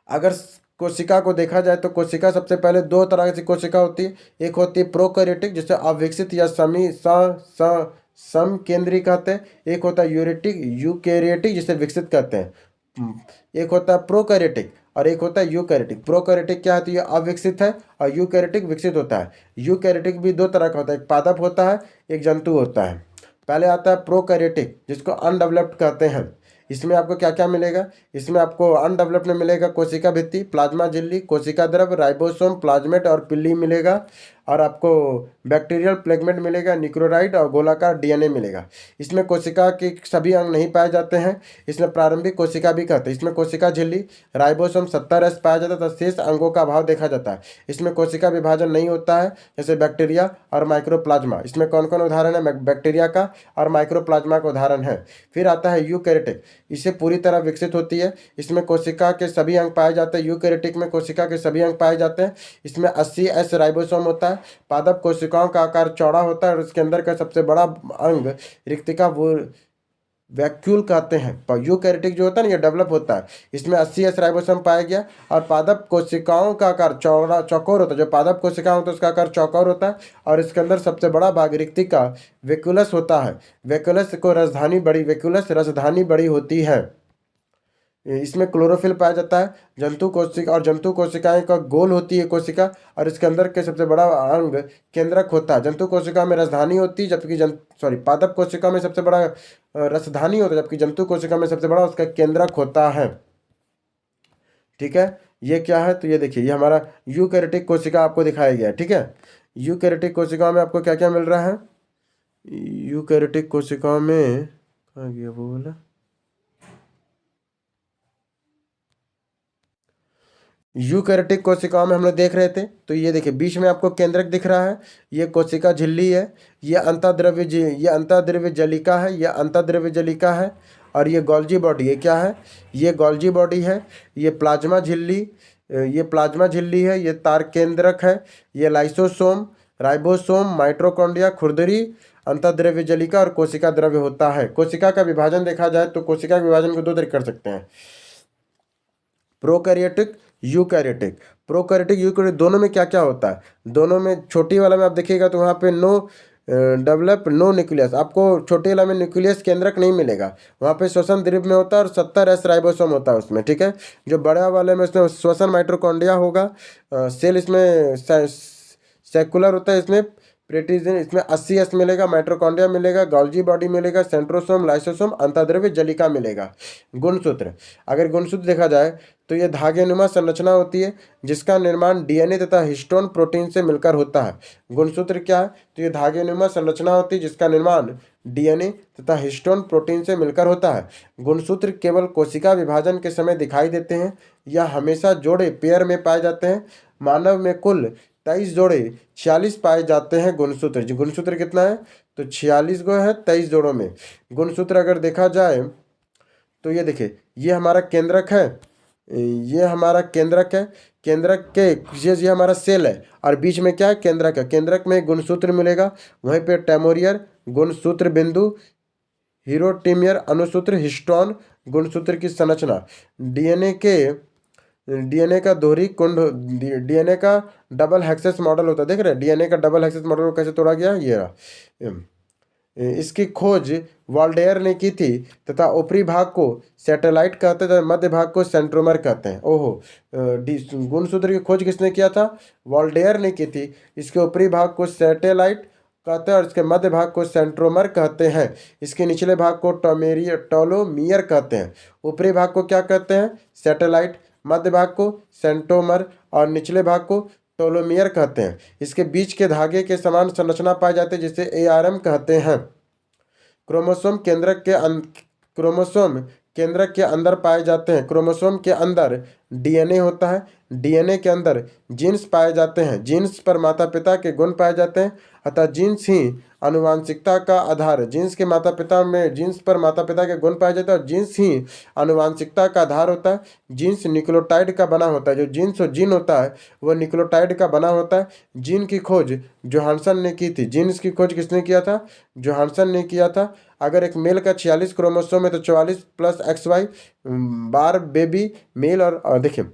S1: अगर कोशिका को देखा जाए तो कोशिका सबसे पहले दो तरह की कोशिका होती है। एक होती है प्रोकैरियोटिक, जिसे अविकसित या सम केंद्री कहते हैं। एक होता है यूकैरियोटिक, जिसे विकसित कहते हैं। एक होता है प्रोकैरियोटिक और एक होता है यूकैरियोटिक। प्रोकैरियोटिक क्या है, तो ये अविकसित है, और यूकैरियोटिक विकसित होता है। यूकैरियोटिक भी दो तरह का होता है, एक पादप होता है, एक जंतु होता है। पहले आता है प्रोकैरियोटिक, जिसको अनडेवलप्ड कहते हैं। इसमें आपको क्या क्या मिलेगा, इसमें आपको अनडेवलप्ड में मिलेगा कोशिका भित्ति, प्लाज्मा झिल्ली, कोशिका द्रव, राइबोसोम, प्लाज्मेट और पिल्ली मिलेगा, और आपको बैक्टीरियल फ्लेगमेंट मिलेगा, निक्लोराइड और गोलाकार डीएनए मिलेगा। इसमें कोशिका के सभी अंग नहीं पाए जाते हैं, इसमें प्रारंभिक कोशिका भी कहते हैं। इसमें कोशिका झिल्ली, राइबोसोम 70S पाया जाता है, तो शेष अंगों का अभाव देखा जाता है। इसमें कोशिका विभाजन नहीं होता है, जैसे बैक्टीरिया और माइक्रोप्लाज्मा। इसमें कौन कौन उदाहरण है, बैक्टीरिया का और माइक्रोप्लाज्मा का उदाहरण है। फिर आता है यूकैरियोटिक, इसे पूरी तरह विकसित होती है। इसमें कोशिका के सभी अंग पाए जाते हैं। यूकैरियोटिक में कोशिका के सभी अंग पाए जाते हैं। इसमें 80S राइबोसोम होता है। पादप कोशिकाओं का आकार चौड़ा होता है, और इसके अंदर का सबसे बड़ा अंग रिक्तिका वो वैक्यूल कहते हैं। पर यूकैरियोटिक जो होता है ना, ये डेवलप होता है। इसमें 80S राइबोसोम पाया गया, और पादप कोशिकाओं का आकार चौकोर होता है। जो पादप कोशिका होता है उसका आकार चौकोर होता है, और इसके अंदर सबसे बड़ा भाग रिक्तिका वैक्यूलस होता है। वैक्यूलस रसधानी बड़ी होती है। इसमें क्लोरोफिल पाया जाता है। जंतु कोशिकाएं का गोल होती है कोशिका, और इसके अंदर के सबसे बड़ा अंग केंद्रक होता है। जंतु कोशिका में रसधानी होती है, जबकि पादप कोशिका में सबसे बड़ा रसधानी होता है, जबकि जंतु कोशिका में सबसे बड़ा उसका केंद्रक होता है, ठीक है। ये क्या है, तो ये देखिए, ये हमारा यूकैरियोटिक कोशिका आपको दिखाया गया है, ठीक है। यूकैरियोटिक कोशिकाओं में आपको क्या क्या मिल रहा है, यूकैरियोटिक कोशिकाओं में कहाँ गया वो बोला, यूकैरियोटिक कोशिकाओं में हम लोग देख रहे थे। तो ये देखिए, बीच में आपको केंद्रक दिख रहा है, ये कोशिका झिल्ली है, ये अंतःद्रव्य जलिका है, ये अंतःद्रव्य जलिका है। और ये गोल्जी बॉडी, ये क्या है, ये गोल्जी बॉडी है। ये प्लाज्मा झिल्ली है, ये तार केंद्रक है, ये लाइसोसोम, राइबोसोम, माइटोकॉन्ड्रिया, खुरदरी, अंतःद्रव्य जलिका और कोशिका द्रव्य होता है। कोशिका का विभाजन देखा जाए तो कोशिका के विभाजन को दो तरीके कर सकते हैं, प्रोकैरियोटिक, यूकैरियोटिक दोनों में क्या क्या होता है। दोनों में छोटी वाला में आप देखिएगा तो वहाँ पे नो न्यूक्लियस, आपको छोटे वाला में न्यूक्लियस केंद्रक नहीं मिलेगा, वहाँ पे श्वसन द्रव्य में होता है, और 70S राइबोसोम होता है उसमें, ठीक है। जो बड़ा वाले में उसमें श्वसन माइटोकॉन्ड्रिया होगा, सेल इसमें सेकुलर होता है, इसमें प्रेटिजन, इसमें 80S मिलेगा, माइटोकॉन्ड्रिया मिलेगा, गोल्जी बॉडी मिलेगा, सेंट्रोसोम, लाइसोसोम, अंतःद्रव्य जलिका मिलेगा। गुणसूत्र, अगर गुणसूत्र देखा जाए तो ये धागेनुमा संरचना होती है, जिसका निर्माण डीएनए तथा हिस्टोन प्रोटीन से मिलकर होता है। गुणसूत्र क्या है, तो ये धागेनुमा संरचना होती है जिसका निर्माण डीएनए तथा हिस्टोन प्रोटीन से मिलकर होता है। गुणसूत्र केवल कोशिका विभाजन के समय दिखाई देते हैं, या हमेशा जोड़े पेयर में पाए जाते हैं। मानव में कुल 23 जोड़े 46 पाए जाते हैं गुणसूत्र। जो गुणसूत्र कितना है, तो 46 गो है 23 जोड़ों में। गुणसूत्र अगर देखा जाए तो ये देखिए, ये हमारा केंद्रक है, ये हमारा केंद्रक है, केंद्रक के ये हमारा सेल है, और बीच में क्या है, केंद्रक है। केंद्रक में गुणसूत्र मिलेगा, वहीं पे टेमोरियर, गुणसूत्र बिंदु, हीरोटीमियर, अणुसूत्र, हिस्टोन। गुणसूत्र की संरचना, डीएनए का दोहरी कुंड, डीएनए का डबल हेक्सेस मॉडल होता है, देख रहे हैं डीएनए का डबल हेक्सेस मॉडल को कैसे तोड़ा गया, ये रहा। इसकी खोज वाल्डेयर ने की थी, तथा ऊपरी भाग को सैटेलाइट कहते हैं, मध्य भाग को सेंट्रोमर कहते हैं। ओहो, गुणसूत्र की खोज किसने किया था, वाल्डेयर ने की थी। इसके ऊपरी भाग को सैटेलाइट कहते हैं, और इसके मध्य भाग को सेंट्रोमर कहते हैं। इसके निचले भाग को टोलोमियर कहते हैं। ऊपरी भाग को क्या कहते हैं, सैटेलाइट, मध्य भाग को सेंट्रोमर, और निचले भाग को टोलोमियर कहते हैं। इसके बीच के धागे के समान संरचना पाई जाती है, जिसे ARM कहते हैं। क्रोमोसोम केंद्रक के अंदर पाए जाते हैं। क्रोमोसोम के अंदर डीएनए होता है। डीएनए के अंदर जीन्स पाए जाते हैं। जीन्स पर माता पिता के गुण पाए जाते हैं, अतः जीन्स ही आनुवांशिकता का आधार है। जीन्स के माता पिता में जीन्स पर माता पिता के गुण पाए जाते हैं और जीन्स ही आनुवांशिकता का आधार होता है। जीन्स न्यूक्लियोटाइड का बना होता है। जो जीन्स और जीन होता है वह न्यूक्लियोटाइड का बना होता है। जीन की खोज जोहानसन ने की थी। जीन्स की खोज किसने किया था? जोहानसन ने किया था। अगर एक मेल का 46 क्रोमोसोम है तो 44 प्लस XY बार बेबी मेल। और देखिए,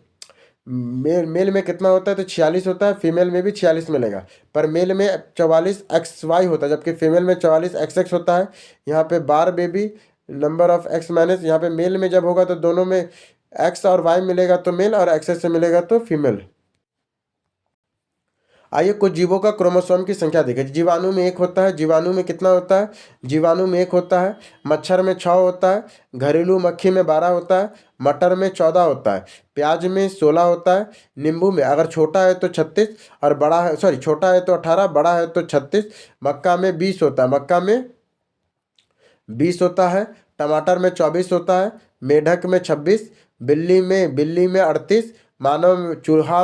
S1: मेल में कितना होता है? तो 46 होता है। फीमेल में भी 46 मिलेगा, पर मेल में 44XY होता है जबकि फीमेल में 44XX होता है। यहाँ पे बार बेबी नंबर ऑफ एक्स माइनस, यहाँ पे मेल में जब होगा तो दोनों में एक्स और वाई मिलेगा तो मेल, और एक्स से मिलेगा तो फीमेल। आइए कुछ जीवों का क्रोमोसोम की संख्या देखें। जीवाणु में एक होता है। जीवाणु में कितना होता है? जीवाणु में एक होता है। मच्छर में 6 होता है। घरेलू मक्खी में 12 होता है। मटर में 14 होता है। प्याज में 16 होता है। नींबू में अगर छोटा है तो 36 और बड़ा है, सॉरी, छोटा है तो 18, बड़ा है तो 36। मक्का में 20 होता है। मक्का में 20 होता है। टमाटर में 24 होता है। मेढक में 26। बिल्ली में 38। मानव चूहा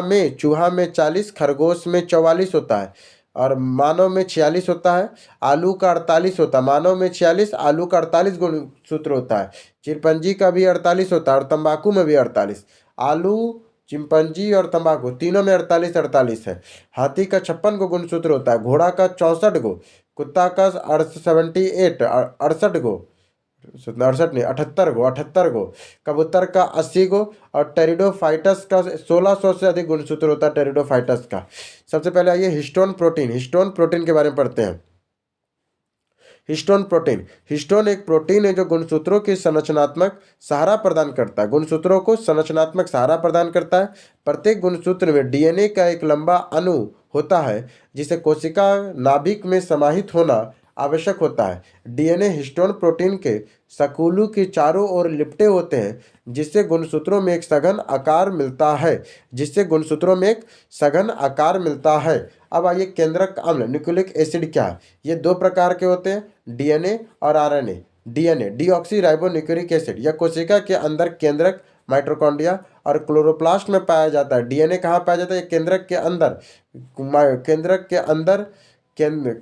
S1: में 40। खरगोश में 44 होता है और मानव में 46 होता है। आलू का 48 होता है। मानव में 46, आलू का 48 गुणसूत्र होता है। चिंपैंजी का भी 48 होता है और तंबाकू में भी 48। आलू, चिंपैंजी और तंबाकू तीनों में 48 48 है। हाथी का 56 गो गुणसूत्र होता है। घोड़ा का 64 गो। कुत्ता का 78 68 गो, 68 नहीं, 78 गो। कबूतर का 80 गो और टेरिडोफाइटस का 1600 से अधिक गुणसूत्र होता है। टेरिडोफाइटस का। सबसे पहले आइए हिस्टोन प्रोटीन के बारे में पढ़ते हैं। हिस्टोन एक प्रोटीन है जो गुणसूत्रों की संरचनात्मक सहारा प्रदान करता है। गुणसूत्रों को संरचनात्मक सहारा प्रदान करता है। प्रत्येक गुणसूत्र में डीएनए का एक लंबा अणु होता है जिसे कोशिका नाभिक में समाहित होना आवश्यक होता है। डीएनए हिस्टोन प्रोटीन के सकुलू के चारों ओर लिपटे होते हैं जिससे गुणसूत्रों में एक सघन आकार मिलता है। अब आइए केंद्रक अम्ल न्यूक्लिक एसिड क्या है? ये दो प्रकार के होते हैं, डीएनए और RNA. DNA deoxy ribo nucleic acid, यह कोशिका के अंदर केंद्रक, माइटोकॉन्ड्रिया और क्लोरोप्लास्ट में पाया जाता है। डीएनए कहाँ पाया जाता है? केंद्रक के अंदर,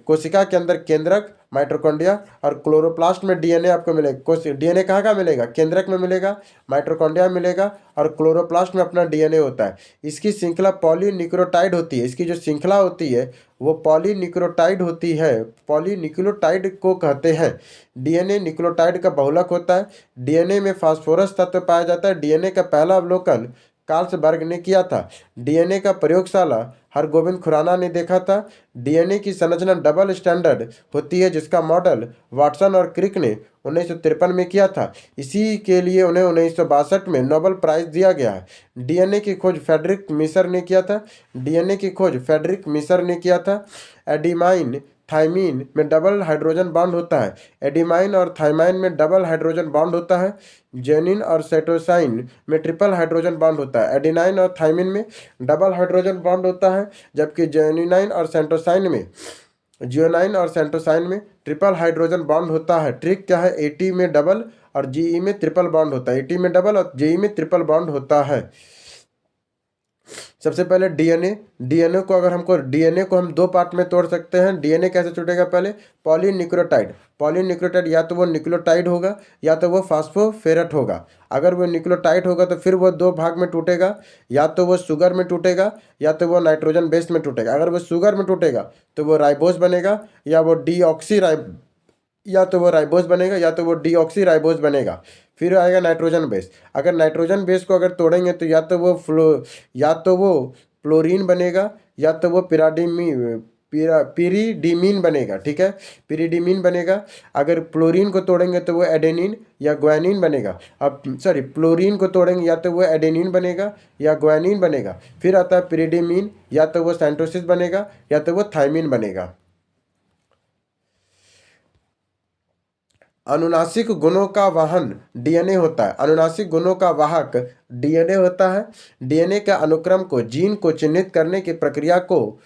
S1: कोशिका के अंदर केंद्रक, माइटोकॉन्ड्रिया और क्लोरोप्लास्ट में डीएनए आपको मिलेगा। डीएनए कहाँ कहाँ मिलेगा? केंद्रक में मिलेगा, माइटोकॉन्ड्रिया में मिलेगा और क्लोरोप्लास्ट में अपना डीएनए होता है। इसकी श्रृंखला पॉलीन्यूक्लियोटाइड होती है। इसकी जो श्रृंखला होती है वो पॉलीन्यूक्लियोटाइड होती है। पॉलीन्यूक्लियोटाइड को कहते हैं। डीएनए न्यूक्लियोटाइड का बहुलक होता है। डीएनए में फास्फोरस तत्व पाया जाता है। डीएनए का पहला अवलोकन कार्लसबर्ग ने किया था। डीएनए का प्रयोगशाला हरगोविंद खुराना ने देखा था। डीएनए की संरचना डबल स्टैंडर्ड होती है जिसका मॉडल वाटसन और क्रिक ने 1953 में किया था। इसी के लिए उन्हें 1962 में नोबेल प्राइज दिया गया है। डीएनए की खोज फ्रेडरिक मिशर ने किया था। एडिमाइन थाइमीन में डबल हाइड्रोजन बॉन्ड होता है। एडिमाइन और थाइमाइन में डबल हाइड्रोजन बॉन्ड होता है। जेनिन और साइटोसाइन में ट्रिपल हाइड्रोजन बॉन्ड होता है। एडिनाइन और थाइमिन में डबल हाइड्रोजन बॉन्ड होता है जबकि जियोनाइन और सेंटोसाइन में ट्रिपल हाइड्रोजन बॉन्ड होता है। ट्रिक क्या है? एटी में डबल और जीई में ट्रिपल बॉन्ड होता है। एटी में डबल और जीई में ट्रिपल बॉन्ड होता है। सबसे पहले डीएनए को हम दो पार्ट में तोड़ सकते हैं। डीएनए कैसे टूटेगा? पहले पॉलीन्यूक्लियोटाइड या तो वो न्यूक्लियोटाइड होगा या तो वो फास्फोफेरेट होगा। अगर वो न्यूक्लियोटाइड होगा तो फिर वो दो भाग में टूटेगा, या तो वो शुगर में टूटेगा या तो वो नाइट्रोजन बेस में टूटेगा। अगर वो शुगर में टूटेगा तो वो राइबोस बनेगा या वो डीऑक्सी राइबोस बनेगा। फिर आएगा नाइट्रोजन बेस। अगर नाइट्रोजन बेस को अगर तोड़ेंगे तो या तो वो फ्लोरीन बनेगा या तो वो पिरीडीमीन बनेगा। ठीक है, पिरीडीमीन बनेगा। अगर फ्लोरीन को तोड़ेंगे तो वो एडेनिन या ग्वानिन बनेगा। फ्लोरीन को तोड़ेंगे या तो वो एडेनिन बनेगा या ग्वानिन बनेगा। फिर आता है पिरीडीमीन, या तो वो साइटोसिस बनेगा या तो वो थाइमिन बनेगा। अनुनासिक गुणों का वाहन डीएनए होता है। अनुनासिक गुणों का वाहक डीएनए होता है। डीएनए के अनुक्रम को, जीन को चिह्नित करने की प्रक्रिया को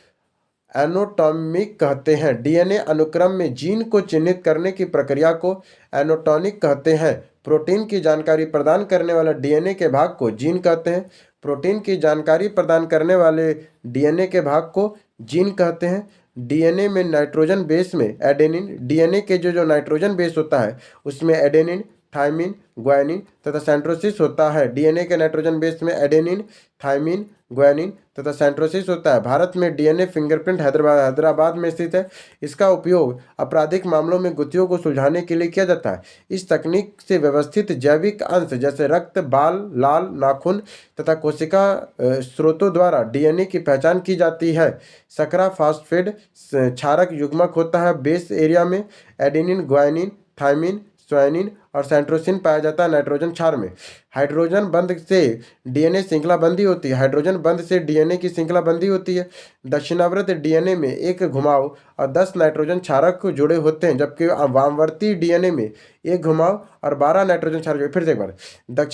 S1: एनोटॉमिक कहते हैं। डीएनए अनुक्रम में जीन को चिह्नित करने की प्रक्रिया को एनोटॉनिक कहते हैं। प्रोटीन की जानकारी प्रदान करने वाला डीएनए के भाग को जीन कहते हैं। प्रोटीन की जानकारी प्रदान करने वाले डीएनए के भाग को जीन कहते हैं। डीएनए में नाइट्रोजन बेस में एडेनिन, डीएनए के जो जो नाइट्रोजन बेस होता है उसमें एडेनिन, थाइमिन, ग्वानिन तथा सेंट्रोसिस होता है। डीएनए के नाइट्रोजन बेस में एडेनिन, थाइमिन, ग्वानिन तथा सेंट्रोसिस होता है। भारत में डीएनए फिंगरप्रिंट हैदराबाद में स्थित है। इसका उपयोग आपराधिक मामलों में गुत्थियों को सुलझाने के लिए किया जाता है। इस तकनीक से व्यवस्थित जैविक अंश जैसे रक्त, बाल, लाल, नाखून तथा कोशिका स्रोतों द्वारा डीएनए की पहचान की जाती है। सकरा फास्फेट क्षारक युग्मक होता है। बेस एरिया में एडेनिन, ग्वानिन, थाइमिन, स्वानिन और सेंट्रोसिन पाया जाता है नाइट्रोजन क्षार में। हाइड्रोजन बंध से डीएनए श्रृंखला बंदी होती है। हाइड्रोजन बंध से डीएनए की श्रृंखला बंदी होती है। दक्षिणावर्त डीएनए में एक घुमाव और 10 नाइट्रोजन क्षारक जुड़े होते हैं, जबकि वामवर्ती डीएनए में एक घुमाव और 12 नाइट्रोजन क्षारक। फिर से एक बार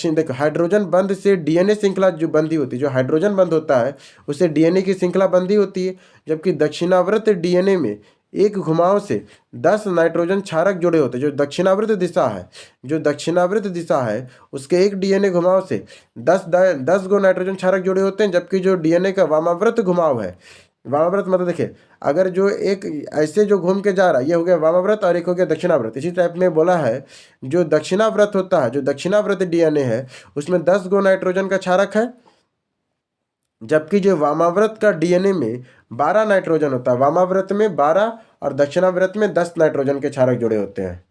S1: देखो, हाइड्रोजन बंध से डीएनए श्रृंखला जो बंदी होती है, जो हाइड्रोजन बंध होता है उससे डीएनए की श्रृंखला बंदी होती है, जबकि दक्षिणावर्त डीएनए में एक घुमाव से 10 नाइट्रोजन क्षारक जुड़े होते हैं। जो दक्षिणावर्त दिशा है उसके एक डीएनए घुमाव से 10 गो नाइट्रोजन क्षारक जुड़े होते हैं, जबकि जो डीएनए का वामाव्रत घुमाव है, वामाव्रत मतलब देखिए, अगर जो एक ऐसे जो घूम के जा रहा है ये हो गया वामाव्रत और एक हो गया दक्षिणाव्रत। इसी टाइप में बोला है जो दक्षिणाव्रत होता है, जो दक्षिणाव्रत डीएनए है उसमें 10 गो नाइट्रोजन का क्षारक है, जबकि जो वामाव्रत का डीएनए में 12 नाइट्रोजन होता है। वामाव्रत में 12 और दक्षिणाव्रत में 10 नाइट्रोजन के क्षारक जुड़े होते हैं।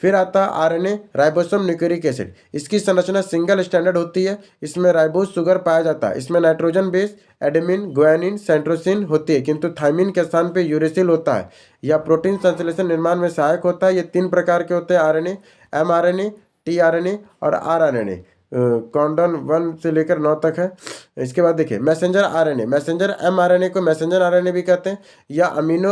S1: फिर आता है आरएनए, राइबोसोम न्यूक्लिक एसिड। इसकी संरचना सिंगल स्टैंडर्ड होती है। इसमें राइबोस शुगर पाया जाता है। इसमें नाइट्रोजन बेस एडेमिन, ग्वानिन, सेंट्रोसिन होती है, किंतु थाइमिन के स्थान पे यूरेसिल होता है। यह प्रोटीन संश्लेषण निर्माण में सहायक होता है। ये 3 प्रकार के होते हैं आरएनए, एमआरएनए, टीआरएनए और आरआरएनए। कॉन्डन 1 से लेकर 9 तक है। इसके बाद देखिए मैसेंजर आरएनए, मैसेंजर एमआरएनए को मैसेंजर आरएनए भी कहते हैं। यह अमीनो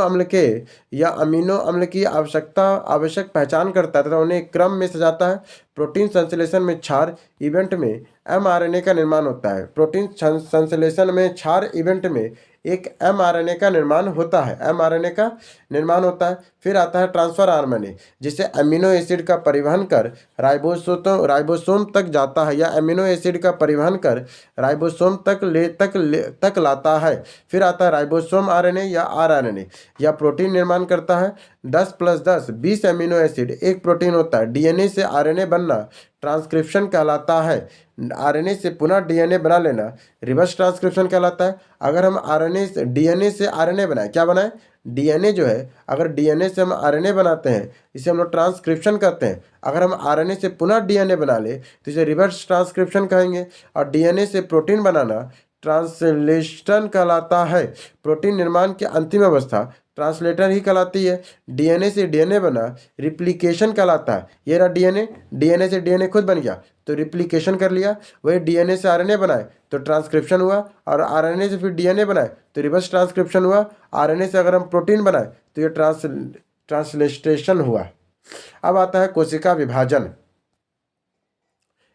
S1: अम्ल की आवश्यक पहचान करता है तथा उन्हें क्रम में सजाता है। प्रोटीन संश्लेषण में क्षार इवेंट में एमआरएनए का निर्माण होता है। प्रोटीन संश्लेषण में क्षार इवेंट में एक एमआरएनए का निर्माण होता है, एमआरएनए का निर्माण होता है। फिर आता है ट्रांसफर आरएनए, जिसे अमीनो एसिड का परिवहन कर राइबोसोम तक जाता है, या अमीनो एसिड का परिवहन कर राइबोसोम तक लाता है। फिर आता है राइबोसोम आरएनए या आरआरएनए, यह प्रोटीन निर्माण करता है। 10+10 20 अमीनो एसिड एक प्रोटीन होता है। डीएनए से आरएनए बनना ट्रांसक्रिप्शन कहलाता है। आरएनए से पुनः डीएनए बना लेना रिवर्स ट्रांसक्रिप्शन कहलाता है। अगर हम डीएनए से आरएनए बनाए, क्या बनाए, डीएनए जो है, अगर डीएनए से हम आरएनए बनाते हैं इसे हम लोग ट्रांसक्रिप्शन कहते हैं। अगर हम आरएनए से पुनः डीएनए बना ले तो इसे रिवर्स ट्रांसक्रिप्शन कहेंगे। और डीएनए से प्रोटीन बनाना ट्रांसलेशन कहलाता है। प्रोटीन निर्माण की अंतिम अवस्था ट्रांसलेटर ही कहलाती है। डीएनए से डीएनए बना रिप्लिकेशन कहलाता है। ये रहा डीएनए से डीएनए खुद बन गया तो रिप्लिकेशन कर लिया। वही डीएनए से आरएनए बनाए तो ट्रांसक्रिप्शन हुआ, और आरएनए से फिर डीएनए बनाए तो रिवर्स ट्रांसक्रिप्शन हुआ। आरएनए से अगर हम प्रोटीन बनाए तो ये ट्रांसलेशन हुआ। अब आता है कोशिका विभाजन।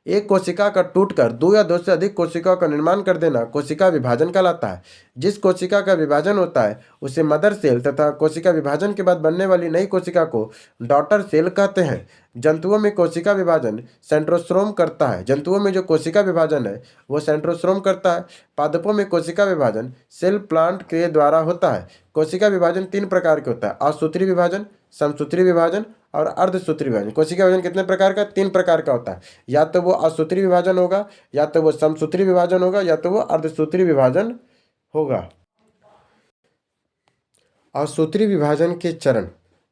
S1: एक कोशिका का टूटकर 2 या 2 से अधिक कोशिकाओं का निर्माण कर देना कोशिका विभाजन कहलाता है। जिस कोशिका का विभाजन होता है उसे मदर सेल तथा कोशिका विभाजन के बाद बनने वाली नई कोशिका को डॉटर सेल कहते हैं। जंतुओं में कोशिका विभाजन सेंट्रोसोम करता है। जंतुओं में जो कोशिका विभाजन है वो सेंट्रोसोम करता है। पादपों में कोशिका विभाजन सेल प्लांट के द्वारा होता है। कोशिका विभाजन 3 प्रकार के होता है, असूत्री विभाजन, समसूत्री विभाजन और अर्धसूत्री विभाजन। कोशिका विभाजन कितने प्रकार का, 3 प्रकार का होता है। या तो वो असूत्री विभाजन होगा, या तो वो समसूत्री विभाजन होगा, या तो वो अर्धसूत्री विभाजन होगा। असूत्री विभाजन के चरण,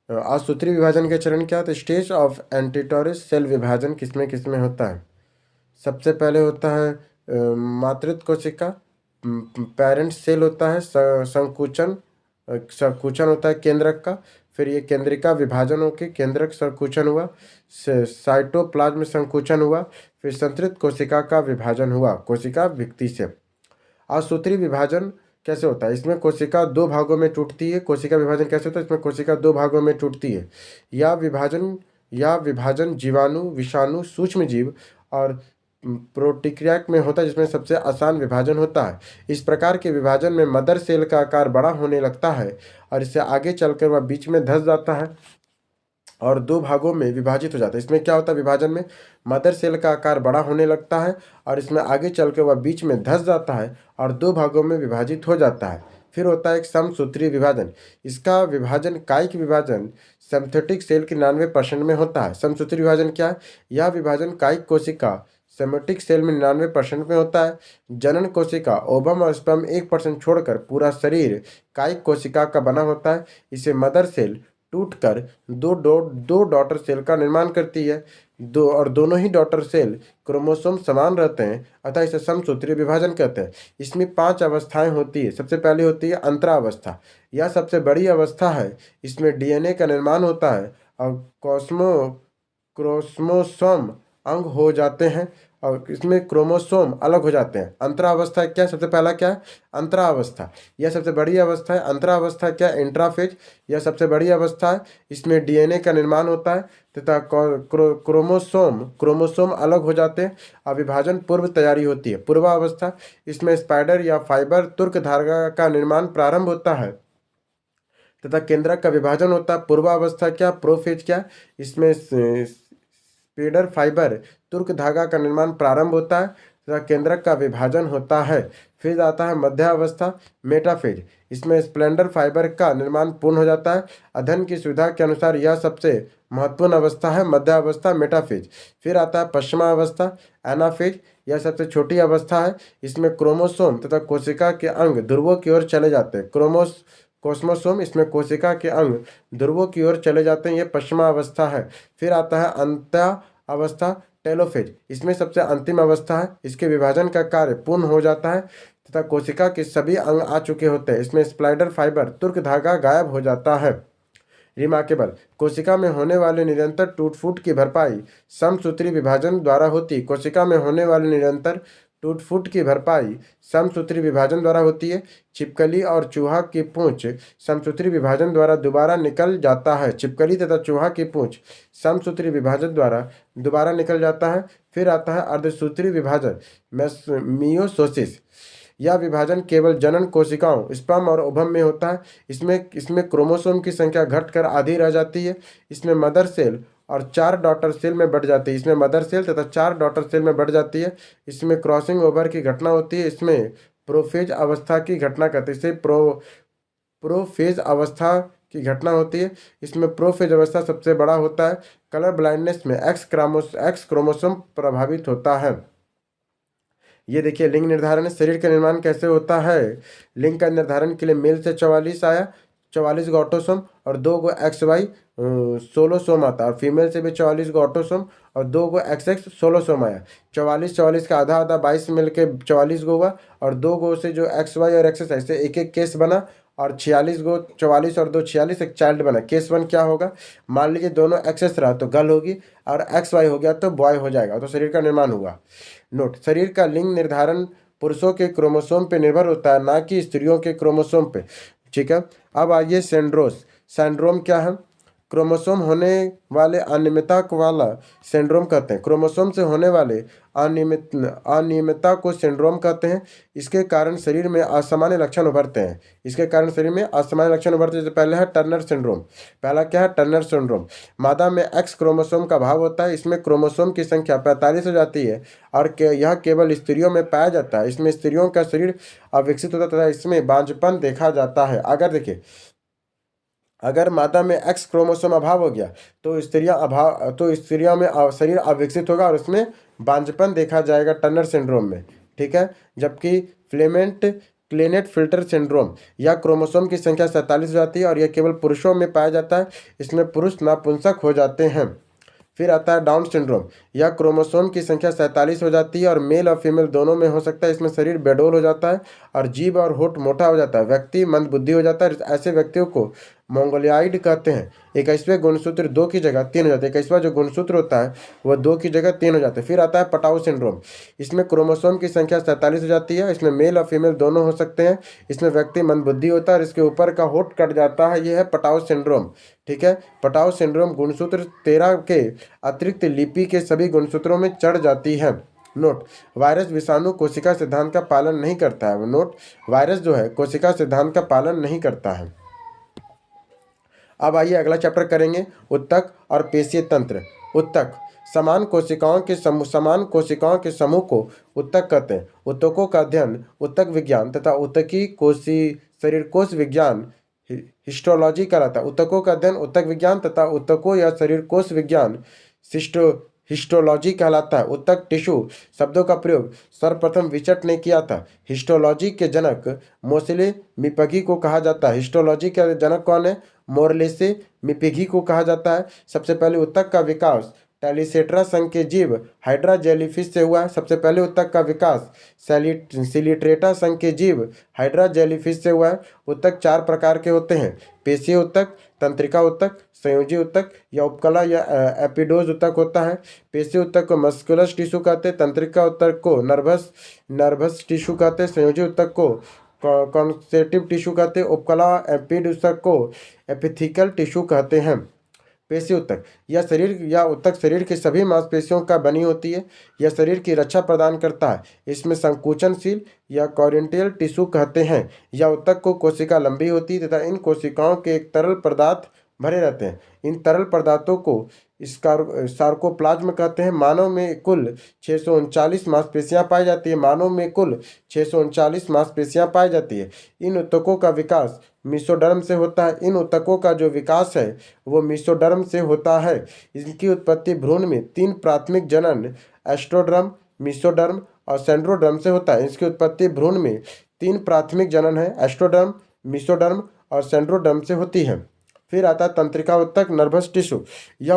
S1: असूत्री विभाजन के चरण क्या होता है, स्टेज ऑफ एंटीटोरस सेल विभाजन किसमें किसमें होता है। सबसे पहले होता है मातृत्व कोशिका, पेरेंट सेल होता है, संकुचन होता है केंद्रक का। फिर ये केंद्रिका विभाजन होकर केंद्रक संकुचन हुआ, साइटोप्लाज्म संकुचन हुआ, फिर संतृप्त कोशिका का विभाजन हुआ कोशिका भित्ति से। असूत्री विभाजन कैसे होता है, इसमें कोशिका 2 भागों में टूटती है। कोशिका विभाजन कैसे होता है, इसमें कोशिका 2 भागों में टूटती है। यह विभाजन जीवाणु, विषाणु, सूक्ष्म जीव और प्रोटीक्रिया में होता है, जिसमें सबसे आसान विभाजन होता है। इस प्रकार के विभाजन में मदर सेल का आकार बड़ा होने लगता है और इससे आगे चलकर वह बीच में धंस जाता है। और दो भागों में विभाजित हो जाता है। इसमें क्या होता है, विभाजन में मदर सेल का आकार बड़ा होने लगता है और इसमें आगे चल के वह बीच में धंस जाता है और दो भागों में विभाजित हो जाता है। फिर होता है एक समसूत्रीय विभाजन। इसका विभाजन कायिक विभाजन सिंथेटिक सेल के 99% में होता है। समसूत्रीय विभाजन क्या है? यह विभाजन कायिक कोशिका सेमेटिक सेल में 99% में होता है। जनन कोशिका ओवम और स्पर्म 1% छोड़कर पूरा शरीर कायिक कोशिका का बना होता है। इसे मदर सेल टूटकर दो डॉटर सेल का निर्माण करती है। दोनों ही डॉटर सेल क्रोमोसोम समान रहते हैं, अतः इसे समसूत्रीय विभाजन कहते हैं। इसमें 5 अवस्थाएं होती है। सबसे पहले होती है अंतरावस्था। यह सबसे बड़ी अवस्था है। इसमें डीएनए का निर्माण होता है और क्रोमोसोम अंग हो जाते हैं और इसमें क्रोमोसोम अलग हो जाते हैं। अंतरावस्था क्या? सबसे पहला क्या है? अंतरावस्था। यह सबसे बड़ी अवस्था है। अंतरावस्था क्या? इंट्राफेज। यह सबसे बड़ी अवस्था है। इसमें डीएनए का निर्माण होता है तथा क्रोमोसोम अलग हो जाते हैं। अविभाजन पूर्व तैयारी होती है। पूर्वावस्था, इसमें स्पाइडर या फाइबर तुर्क धागा का निर्माण प्रारंभ होता है तथा केंद्रक का विभाजन होता है। पूर्वावस्था क्या? प्रोफेज क्या? इसमें स्पाइडर फाइबर तुर्क धागा का निर्माण प्रारंभ होता है तथा केंद्रक का विभाजन होता है। फिर आता है मध्यावस्था, मेटाफेज। इसमें स्प्लेंडर फाइबर का निर्माण पूर्ण हो जाता है। अध्ययन की सुविधा के अनुसार यह सबसे महत्वपूर्ण अवस्था है, मध्यावस्था मेटाफेज। फिर आता है पश्चिमावस्था, एनाफेज। यह सबसे छोटी अवस्था है। इसमें क्रोमोसोम तथा कोशिका के अंग ध्रुवों की ओर चले जाते हैं। कोस्मोसोम, इसमें कोशिका के अंग ध्रुवों की ओर चले जाते हैं। यह पश्चिमावस्था है। फिर आता है अंत्या अवस्था, टेलोफेज। इसमें सबसे अंतिम अवस्था है। इसके विभाजन का कार्य पूर्ण हो जाता है तथा कोशिका के सभी अंग आ चुके होते हैं। इसमें स्प्लाइडर फाइबर तुर्क धागा गायब हो जाता है। रिमार्केबल, कोशिका में होने वाले निरंतर टूट फूट की भरपाई समसूत्री विभाजन द्वारा होती। कोशिका में होने वाले निरंतर टूट फूट की भरपाई समसूत्री विभाजन द्वारा होती है। छिपकली और चूहा की पूंछ समसूत्री विभाजन द्वारा दोबारा निकल जाता है। छिपकली तथा चूहा की पूंछ समसूत्री विभाजन द्वारा दोबारा निकल जाता है। फिर आता है अर्धसूत्री विभाजन, मियोसिस। यह विभाजन केवल जनन कोशिकाओं स्पर्म और ओवम में होता है। इसमें क्रोमोसोम की संख्या घटकर आधी रह जाती है। इसमें मदर सेल और 4 डॉटर सेल में बढ़ जाती है। इसमें मदर सेल तथा 4 डॉटर सेल में बढ़ जाती है। इसमें क्रॉसिंग ओवर की घटना होती है। इसमें प्रोफेज अवस्था की घटना कहते हैं। इसे प्रोफेज अवस्था की घटना होती है। इसमें प्रोफेज अवस्था सबसे बड़ा होता है। कलर ब्लाइंडनेस में एक्स क्रोमोसोम प्रभावित होता है। ये देखिए लिंग निर्धारण, शरीर का निर्माण कैसे होता है। लिंग का निर्धारण के लिए मेल से 44 आया, 44 गो ऑटोसोम और 2 गो XY 16 सोम आता है। और फीमेल से भी 44 गो ऑटोसोम और 2 गो XX 16 सोम आया। 44 का आधा आधा 22 मिल के 44 गो हुआ और 2 गो से जो XY और XS ऐसे एक एक केस बना और 46 गो 44 और 2 46 एक चाइल्ड बना। केस 1 क्या होगा? मान लीजिए दोनों XS रहा तो गर्ल होगी और XY हो गया तो बॉय हो जाएगा, तो शरीर का निर्माण हुआ। नोट, शरीर का लिंग निर्धारण पुरुषों के क्रोमोसोम पे निर्भर होता है, ना कि स्त्रियों के क्रोमोसोम पे। ठीक है, अब आइए सैंड्रोम क्या है? क्रोमोसोम होने वाले अनियमितता वाला सिंड्रोम कहते हैं। क्रोमोसोम से होने वाले अनियमितता को सिंड्रोम कहते हैं। इसके कारण शरीर में असामान्य लक्षण उभरते हैं। जैसे पहले है टर्नर सिंड्रोम। पहला क्या है? Turner syndrome. मादा में X क्रोमोसोम का अभाव होता है। इसमें क्रोमोसोम की संख्या 45 हो जाती है और यह केवल स्त्रियों में पाया जाता है। इसमें स्त्रियों का शरीर अविकसित होता है तथा इसमें बांझपन देखा जाता है। अगर मादा में X क्रोमोसोम अभाव हो गया तो स्त्रियों में शरीर अविकसित होगा और उसमें बांझपन देखा जाएगा टर्नर सिंड्रोम में। ठीक है, जबकि क्लेनेट फिल्टर सिंड्रोम, यह क्रोमोसोम की संख्या 47 हो जाती है और यह केवल पुरुषों में पाया जाता है। इसमें पुरुष नपुंसक हो जाते हैं। फिर आता है डाउन सिंड्रोम। यह क्रोमोसोम की संख्या 47 हो जाती है और मेल और फीमेल दोनों में हो सकता है। इसमें शरीर बेडोल हो जाता है और जीभ और होठ मोटा हो जाता है। व्यक्ति मंदबुद्धि हो जाता है। ऐसे व्यक्तियों को मोंगोलियाइड कहते हैं। 21वें गुणसूत्र 2 की जगह 3 हो जाते हैं। 21वां जो गुणसूत्र होता है वह 2 की जगह 3 हो जाते हैं। फिर आता है पटाऊ सिंड्रोम। इसमें क्रोमोसोम की संख्या 47 हो जाती है। इसमें मेल और फीमेल दोनों हो सकते हैं। इसमें व्यक्ति मंदबुद्धि होता है और इसके ऊपर का होठ कट जाता है। यह है पटाऊ सिंड्रोम। ठीक है, पटाऊ सिंड्रोम गुणसूत्र 13 के अतिरिक्त लिपि के सभी गुणसूत्रों में चढ़ जाती है। नोट, वायरस विषाणु कोशिका सिद्धांत का पालन नहीं करता है। नोट, वायरस जो है कोशिका सिद्धांत का पालन नहीं करता है। अब आइए अगला चैप्टर करेंगे, ऊतक और पेशीय तंत्र। ऊतक समान कोशिकाओं के समूह को ऊतक कहते हैं। ऊतकों का अध्ययन ऊतक विज्ञान तथा ऊतकी कोशी शरीर कोश विज्ञान हिस्टोलॉजी कहलाता है। ऊतकों का अध्ययन ऊतक विज्ञान तथा ऊतकों या शरीर कोश विज्ञान हिस्टोलॉजी कहलाता है। ऊतक टिश्यू शब्दों का प्रयोग सर्वप्रथम विचट ने किया था। हिस्टोलॉजी के जनक मोर्ले मिपगी को कहा जाता है। हिस्टोलॉजी के जनक कौन है? मोर्लेसे मिपगी को कहा जाता है। सबसे पहले ऊतक का विकास टैलिसेट्रा संघ के जीव हाइड्रा जेलीफिश से हुआ है। सबसे पहले ऊतक का विकास सिलिट्रेटा संघ के जीव हाइड्रा जेलीफिश से हुआ है। ऊतक चार प्रकार के होते हैं: पेशीय ऊतक, तंत्रिका ऊतक, संयोजी ऊतक या उपकला या एपिडोज ऊतक होता है। पेशीय ऊतक को मस्कुलस टिश्यू कहते हैं, तंत्रिका ऊतक को नर्वस टिश्यू कहते हैं, संयोजी ऊतक को कॉन्सेप्टिव टिश्यू कहते हैं, उपकला एपिड ऊतक को एपिथेलियल टिश्यू कहते हैं। पेशीय ऊतक या ऊतक शरीर की सभी मांसपेशियों का बनी होती है। यह शरीर की रक्षा प्रदान करता है। इसमें संकुचनशील या कॉरियंटियल टिश्यू कहते हैं। यह ऊतक को कोशिका लंबी होती है तथा इन कोशिकाओं के एक तरल पदार्थ भरे रहते हैं। इन तरल पदार्थों को सार्कोप्लाज्म कहते हैं। मानव में कुल 639 मांसपेशियां पाई जाती है। पाई जाती है। इन ऊतकों का विकास मीसोडर्म से होता है। इन ऊतकों का जो विकास है वो मीसोडर्म से होता है। इनकी उत्पत्ति भ्रूण में 3 प्राथमिक जनन एस्ट्रोडर्म, मीसोडर्म और सेंड्रोडर्म से होता है। इसकी उत्पत्ति भ्रूण में 3 प्राथमिक जनन है, एस्ट्रोडर्म, मीसोडर्म और सेंड्रोडर्म से होती है। फिर आता है तंत्रिका ऊतक, नर्वस टिश्यू। इस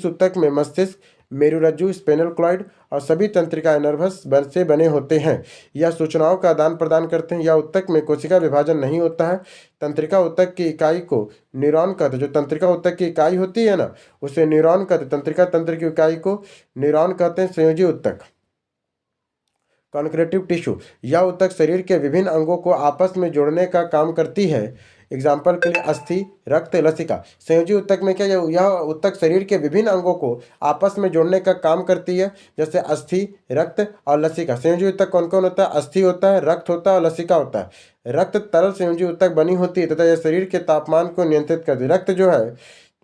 S1: ऊतक में मस्तिष्क, मेरुरज्जु, स्पेनल क्लॉइड और सभी तंत्रिकाएं नर्वस से बने होते हैं। यह सूचनाओं का आदान प्रदान करते हैं। यह ऊतक में कोशिका विभाजन नहीं होता है। तंत्रिका ऊतक की इकाई को न्यूरॉन कहते हैं। जो तंत्रिका ऊतक की इकाई होती है ना, उसे न्यूरॉन कहते हैं। तंत्रिका तंत्र की इकाई को न्यूरॉन कहते हैं। संयोजी ऊतक कॉन्क्रेटिव टिश्यू, यह ऊतक शरीर के विभिन्न अंगों को आपस में जोड़ने का काम करती है। एग्जाम्पल के लिए अस्थि, रक्त, लसिका। संयोजी ऊतक में क्या यह ऊतक शरीर के विभिन्न अंगों को आपस में जोड़ने का काम करती है, जैसे अस्थि, रक्त और लसिका। संयोजी ऊतक कौन कौन होता है? अस्थि होता है, रक्त होता है और लसिका होता है। रक्त तरल संयोजी ऊतक बनी होती है तथा यह शरीर के तापमान को नियंत्रित करती है। रक्त जो है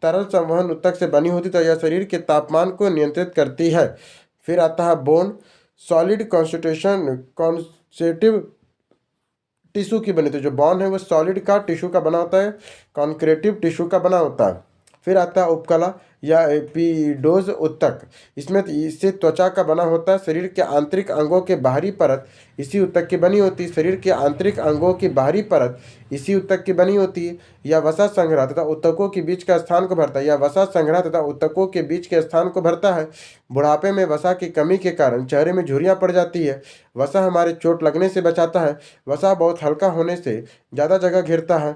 S1: तरल संवहन ऊतक से बनी होती है तो यह शरीर के तापमान को नियंत्रित करती है। फिर आता है बोन, सॉलिड कॉन्स्टिट्यूटिव टिश्यू की बनी। तो जो बोन है वो सॉलिड का टिश्यू का बना होता है, कॉन्क्रेटिव टिश्यू का बना होता है। फिर आता है उपकला या एपिडोज ऊतक। इससे त्वचा का बना होता है। शरीर के आंतरिक अंगों के बाहरी परत इसी ऊतक की बनी होती है। शरीर के आंतरिक अंगों की बाहरी परत इसी ऊतक की बनी होती है। यह वसा संग्रह तथा ऊतकों के बीच का स्थान को भरता है। यह वसा संग्रह तथा ऊतकों के बीच के स्थान को भरता है। बुढ़ापे में वसा की कमी के कारण चेहरे में झुर्रियां पड़ जाती है। वसा हमारे चोट लगने से बचाता है। वसा बहुत हल्का होने से ज़्यादा जगह घेरता है।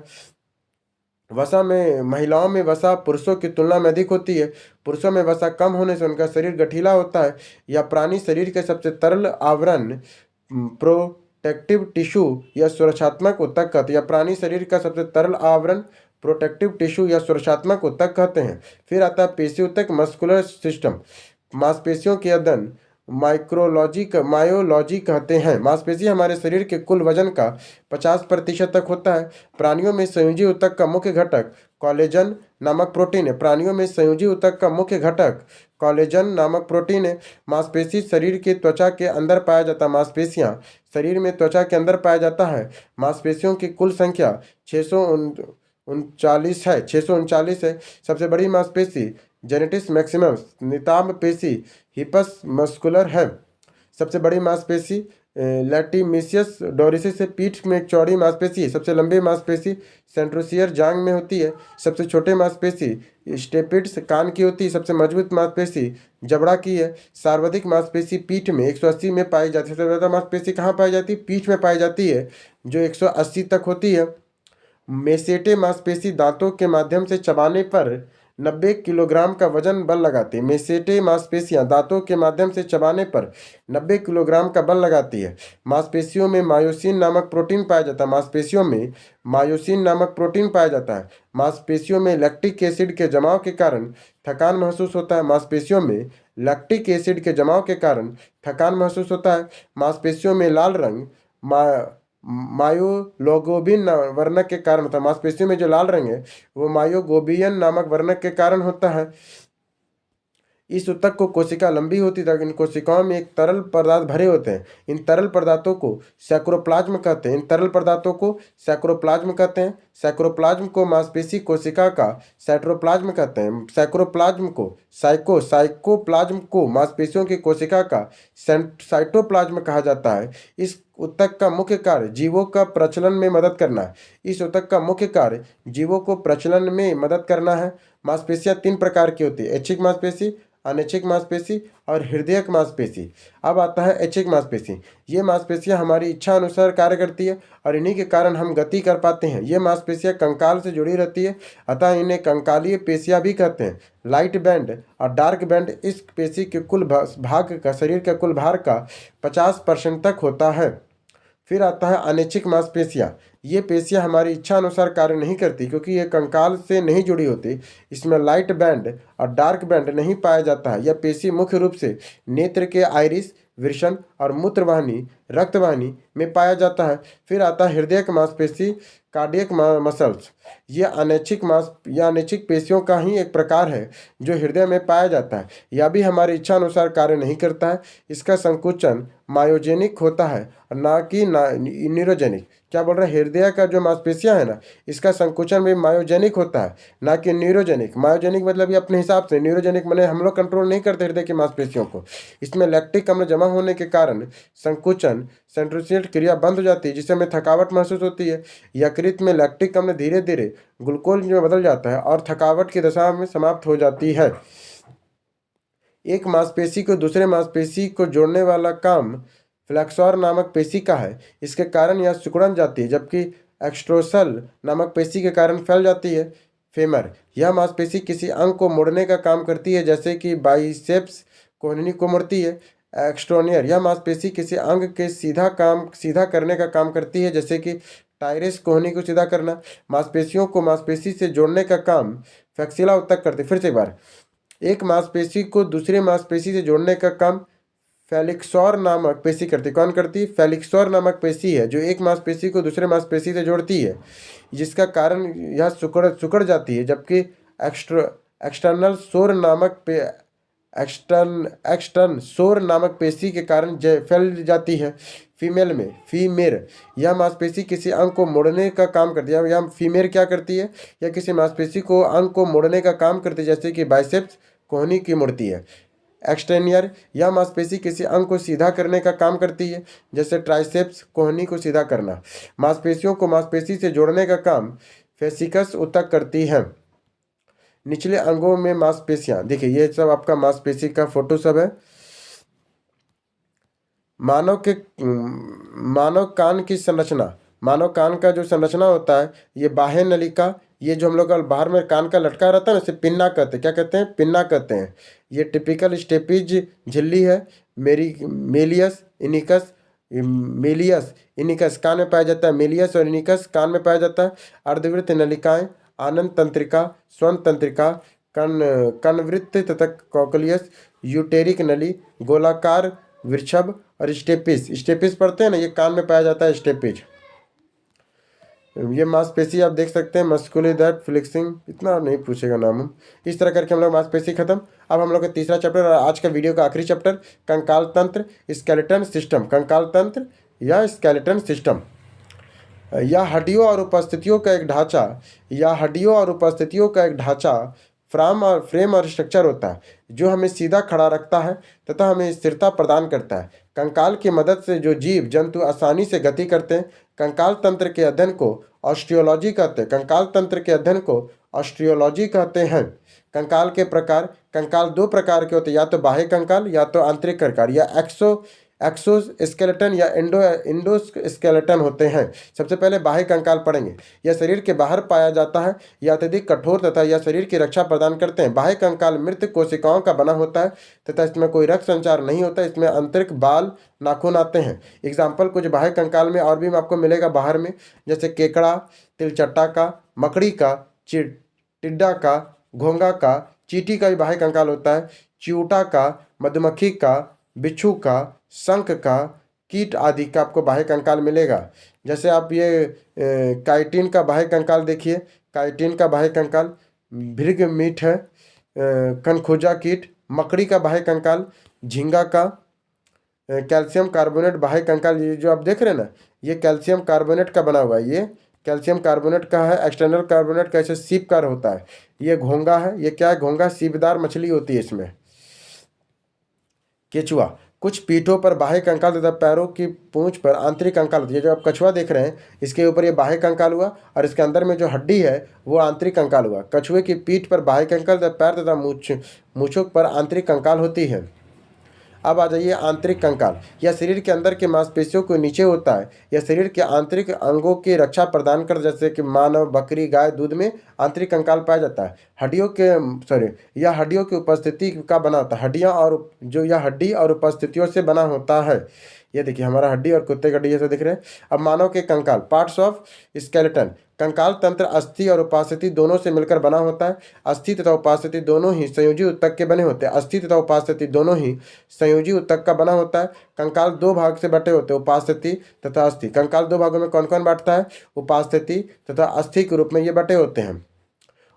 S1: महिलाओं में वसा पुरुषों की तुलना में अधिक होती है। पुरुषों में वसा कम होने से उनका शरीर गठीला होता है। यह प्राणी शरीर के सबसे तरल आवरण प्रोटेक्टिव टिश्यू या सुरक्षात्मक ऊतक कहते हैं। यह प्राणी शरीर का सबसे तरल आवरण प्रोटेक्टिव टिश्यू या सुरक्षात्मक ऊतक कहते हैं। फिर आता है पेशी ऊतक, मस्कुलर सिस्टम। मांसपेशियों के अध्ययन मायोलॉजी कहते हैं। मांसपेशी हमारे शरीर के कुल वजन का 50% तक होता है। प्राणियों में संयोजी ऊतक का मुख्य घटक कोलेजन नामक प्रोटीन है। मांसपेशी शरीर की त्वचा के अंदर पाया जाता है। मांसपेशियां शरीर में त्वचा के अंदर पाया जाता है। मांसपेशियों की कुल संख्या 639 है। सबसे बड़ी मांसपेशी जेनेटिस मैक्सिमम नितंब पेशी हिपस मस्कुलर है। सबसे बड़ी मांसपेशी लैटिमिसियस डोरिसिस से पीठ में एक चौड़ी मांसपेशी है। सबसे लंबी मांसपेशी सेंट्रोसियर जांग में होती है। सबसे छोटे मांसपेशी स्टेपिड्स कान की होती है। सबसे मजबूत मांसपेशी जबड़ा की है। सर्वाधिक मांसपेशी पीठ में 180 में पाई जाती है। सबसे ज़्यादा मांसपेशी कहाँ पाई जाती है? पीठ में पाई जाती है, जो 180 तक होती है। मेसेटे मांसपेशी दांतों के माध्यम से चबाने पर 90 किलोग्राम का वजन बल लगाती है। मेसेटे मांसपेशियां दांतों के माध्यम से चबाने पर 90 किलोग्राम का बल लगाती है। मांसपेशियों में मायोसिन नामक प्रोटीन पाया जाता है। मांसपेशियों में लैक्टिक एसिड के जमाव के कारण थकान महसूस होता है। मांसपेशियों में लाल रंग मायोग्लोबिन वर्णक के कारण होता है। मांसपेशियों में जो लाल रंग है वो मायोग्लोबिन नामक वर्णक के कारण होता है। इस ऊतक को कोशिका लंबी होती है। इन कोशिकाओं में एक तरल पदार्थ भरे होते हैं। इन तरल पदार्थों को सैक्रोप्लाज्म कहते हैं। इन तरल पदार्थों को सैक्रोप्लाज्म कहते हैं। सैक्रोप्लाज्म को मांसपेशी कोशिका का साइटोप्लाज्म कहते हैं। सैक्रोप्लाज्म को साइकोप्लाज्म को मांसपेशियों की कोशिका का साइटोप्लाज्म कहा जाता है। इस ऊतक का मुख्य कार्य जीवों का प्रचलन में मदद करना है। इस ऊतक का मुख्य कार्य जीवों को प्रचलन में मदद करना है। मांसपेशियां 3 प्रकार की होती है, ऐच्छिक मांसपेशी, अनैच्छिक मांसपेशी और हृदयक मांसपेशी। अब आता है ऐच्छिक मांसपेशी। ये मांसपेशियां हमारी इच्छा अनुसार कार्य करती है और इन्हीं के कारण हम गति कर पाते हैं। ये मांसपेशियां कंकाल से जुड़ी रहती है, अतः इन्हें कंकालीय पेशियां भी कहते हैं। लाइट बैंड और डार्क बैंड इस पेशी के कुल भाग का, शरीर के कुल भार का 50% तक होता है। फिर आता है अनैच्छिक मांसपेशियां। ये पेशियां हमारी इच्छा अनुसार कार्य नहीं करती क्योंकि ये कंकाल से नहीं जुड़ी होती। इसमें लाइट बैंड और डार्क बैंड नहीं पाया जाता है। यह पेशी मुख्य रूप से नेत्र के आइरिस, वृषण और मूत्रवाहिनी, रक्तवाहिनी में पाया जाता है। फिर आता है हृदय मांसपेशी, कार्डियक मसल्स। यह अनैच्छिक पेशियों का ही एक प्रकार है जो हृदय में पाया जाता है। यह भी हमारी इच्छा अनुसार कार्य नहीं करता है। इसका संकुचन मायोजेनिक होता है और ना कि न्यूरोजेनिक। क्या बोल रहे हैं? हृदय का जो मांसपेशियां है ना, इसका संकुचन भी मायोजेनिक होता है, ना कि न्यूरोजेनिक। मायोजेनिक मतलब ये अपने हिसाब से, न्यूरोजेनिक मैंने हम लोग कंट्रोल नहीं करते हृदय की मांसपेशियों को। इसमें लैक्टिक अम्ल जमा होने के कारण संकुचन सेंट्रोसिएट क्रिया बंद हो जाती है, जिससे हमें थकावट महसूस होती है। यकृत में लैक्टिक अम्ल धीरे धीरे ग्लूकोज में बदल जाता है और थकावट की दशा में समाप्त हो जाती है। एक मांसपेशी को दूसरे मांसपेशी को जोड़ने वाला काम फ्लेक्सोर नामक पेशी का है। इसके कारण यह सिकुड़न जाती है, जबकि एक्स्ट्रोसल नामक पेशी के कारण फैल जाती है। फेमर, यह मांसपेशी किसी अंग को मोड़ने का काम करती है, जैसे कि बाइसेप्स कोहनी को मोड़ती है। एक्स्ट्रोनियर, यह मांसपेशी किसी अंग के सीधा करने का काम करती है, जैसे कि टायरिस कोहनी को सीधा करना। मांसपेशियों को मांसपेशी से जोड़ने का काम फैक्सिला ऊतक करती है। फिर से एक बार, एक मांसपेशी को दूसरे मांसपेशी से जोड़ने का काम फेलिक्सोर नामक पेशी करती है। कौन करती है? फेलिक्सोर नामक पेशी है जो एक मांसपेशी को दूसरे मांसपेशी से जोड़ती है, जिसका कारण यह सिकुड़ जाती है। जबकि एक्सटर्नल शोर नामक एक्सटर्न शोर नामक पेशी के कारण फैल जाती है। फीमेल में फीमेर, यह मांसपेशी किसी अंग को मोड़ने का काम करती है। यह फीमेर क्या करती है? यह किसी मांसपेशी को अंग को मोड़ने का काम करती है, जैसे कि बाइसेप्स कोहनी की मोड़ती है। एक्सटेनियर, यह मांसपेशी किसी अंग को सीधा करने का काम करती है, जैसे ट्राइसेप्स कोहनी को सीधा करना। मांसपेशियों को मांसपेशी से जोड़ने का काम फेसिकस ऊतक करती है। निचले अंगों में मांसपेशियां, देखिए ये सब आपका मांसपेशी का फोटो सब है। मानव कान की संरचना, मानव कान का जो संरचना होता है, ये बाह्य नलिका, ये जो हम लोग का बाहर में कान का लटका रहता है ना, इसे पिन्ना कहते हैं। क्या कहते हैं? पिन्ना कहते हैं। ये टिपिकल स्टेपिज झिल्ली है। मेलियस इनिकस कान में पाया जाता है। मेलियस और इनिकस कान में पाया जाता है। अर्धवृत्त नलिकाएं, आनंद तंत्रिका, स्वर्ण तंत्रिका, कनवृत्त तथा कॉकलियस, यूटेरिक नली, गोलाकार वृषभ और स्टेपिस पढ़ते हैं ना, ये कान में पाया जाता है स्टेपिज। ये मांसपेशी आप देख सकते हैं, मस्कुलर दैट फ्लेक्सिंग, इतना नहीं पूछेगा नाम हम। इस तरह करके हम लोग मांसपेशी खत्म। अब हम लोग का तीसरा चैप्टर और आज का वीडियो का आखिरी चैप्टर, कंकाल तंत्र स्केलेटन सिस्टम। कंकाल तंत्र या स्केलेटन सिस्टम, यह हड्डियों और उपस्थितियों का एक ढांचा फ्रेम और स्ट्रक्चर होता है जो हमें सीधा खड़ा रखता है तथा हमें स्थिरता प्रदान करता है। कंकाल की मदद से जो जीव जंतु आसानी से गति करते हैं। कंकाल तंत्र के अध्ययन को ऑस्टियोलॉजी कहते हैं। कंकाल तंत्र के अध्ययन को ऑस्टियोलॉजी कहते हैं। कंकाल के प्रकार, कंकाल 2 प्रकार के होते हैं, या तो बाह्य कंकाल या तो आंतरिक कंकाल, या एक्सोस्केलेटन या इंडोस्केलेटन होते हैं। सबसे पहले बाह्य कंकाल पढ़ेंगे। यह शरीर के बाहर पाया जाता है, यह अत्यधिक कठोर तथा यह शरीर की रक्षा प्रदान करते हैं। बाह्य कंकाल मृत कोशिकाओं का बना होता है तथा इसमें कोई रक्त संचार नहीं होता। इसमें आंतरिक बाल नाखून आते हैं। एग्जाम्पल कुछ बाह्य कंकाल में और भी आपको मिलेगा बाहर में, जैसे केकड़ा, तिलचट्टा का, मकड़ी का, टिड्डा का, घोंगा का, चींटी का भी बाह्य कंकाल होता है। चिऊटा का, मधुमक्खी का, बिच्छू का, शंख का, कीट आदि का आपको बाह्य कंकाल मिलेगा। जैसे आप ये काइटिन का बाह्य कंकाल देखिए, काइटिन का बाह्य कंकाल, भृग मीट है, कनखुजा कीट, मकड़ी का बाह्य कंकाल, झींगा का कैल्शियम कार्बोनेट बाह्य कंकाल, ये जो आप देख रहे हैं ना, ये कैल्शियम कार्बोनेट का बना हुआ है। ये कैल्शियम कार्बोनेट का है। एक्सटर्नल कार्बोनेट का ऐसे सीपकार होता है। ये घोंगा है। ये क्या है? घोंगा सीपदार मछली होती है इसमें। केचुआ, कुछ पीठों पर बाह्य कंकाल तथा पैरों की पूंछ पर आंतरिक कंकाल होती है। जो आप कछुआ देख रहे हैं, इसके ऊपर ये बाह्य कंकाल हुआ और इसके अंदर में जो हड्डी है वो आंतरिक कंकाल हुआ। कछुए की पीठ पर बाह्य कंकाल तथा पैर तथा मूछों पर आंतरिक कंकाल होती है। अब आ जाइए आंतरिक कंकाल। यह शरीर के अंदर के मांसपेशियों के नीचे होता है। यह शरीर के आंतरिक अंगों की रक्षा प्रदान कर, जैसे कि मानव, बकरी, गाय दूध में आंतरिक कंकाल पाया जाता है। यह हड्डियों की उपस्थिति का बना होता है। हड्डियां और जो यह हड्डी और उपस्थितियों से बना होता है। ये देखिए हमारा हड्डी और कुत्ते का हड्डी जैसे दिख रहे हैं। अब मानव के कंकाल, पार्ट्स ऑफ स्केलेटन। कंकाल तंत्र अस्थि और उपास्थि दोनों से मिलकर बना होता है। अस्थि तथा उपास्थि दोनों ही संयोजी ऊतक के बने होते हैं। अस्थि तथा उपास्थि दोनों ही संयोजी ऊतक का बना होता है। कंकाल दो भाग से बटे होते हैं, उपास्थि तथा अस्थि। कंकाल दो भागों में कौन कौन बांटता है? उपास्थि तथा अस्थि के रूप में ये बटे होते हैं।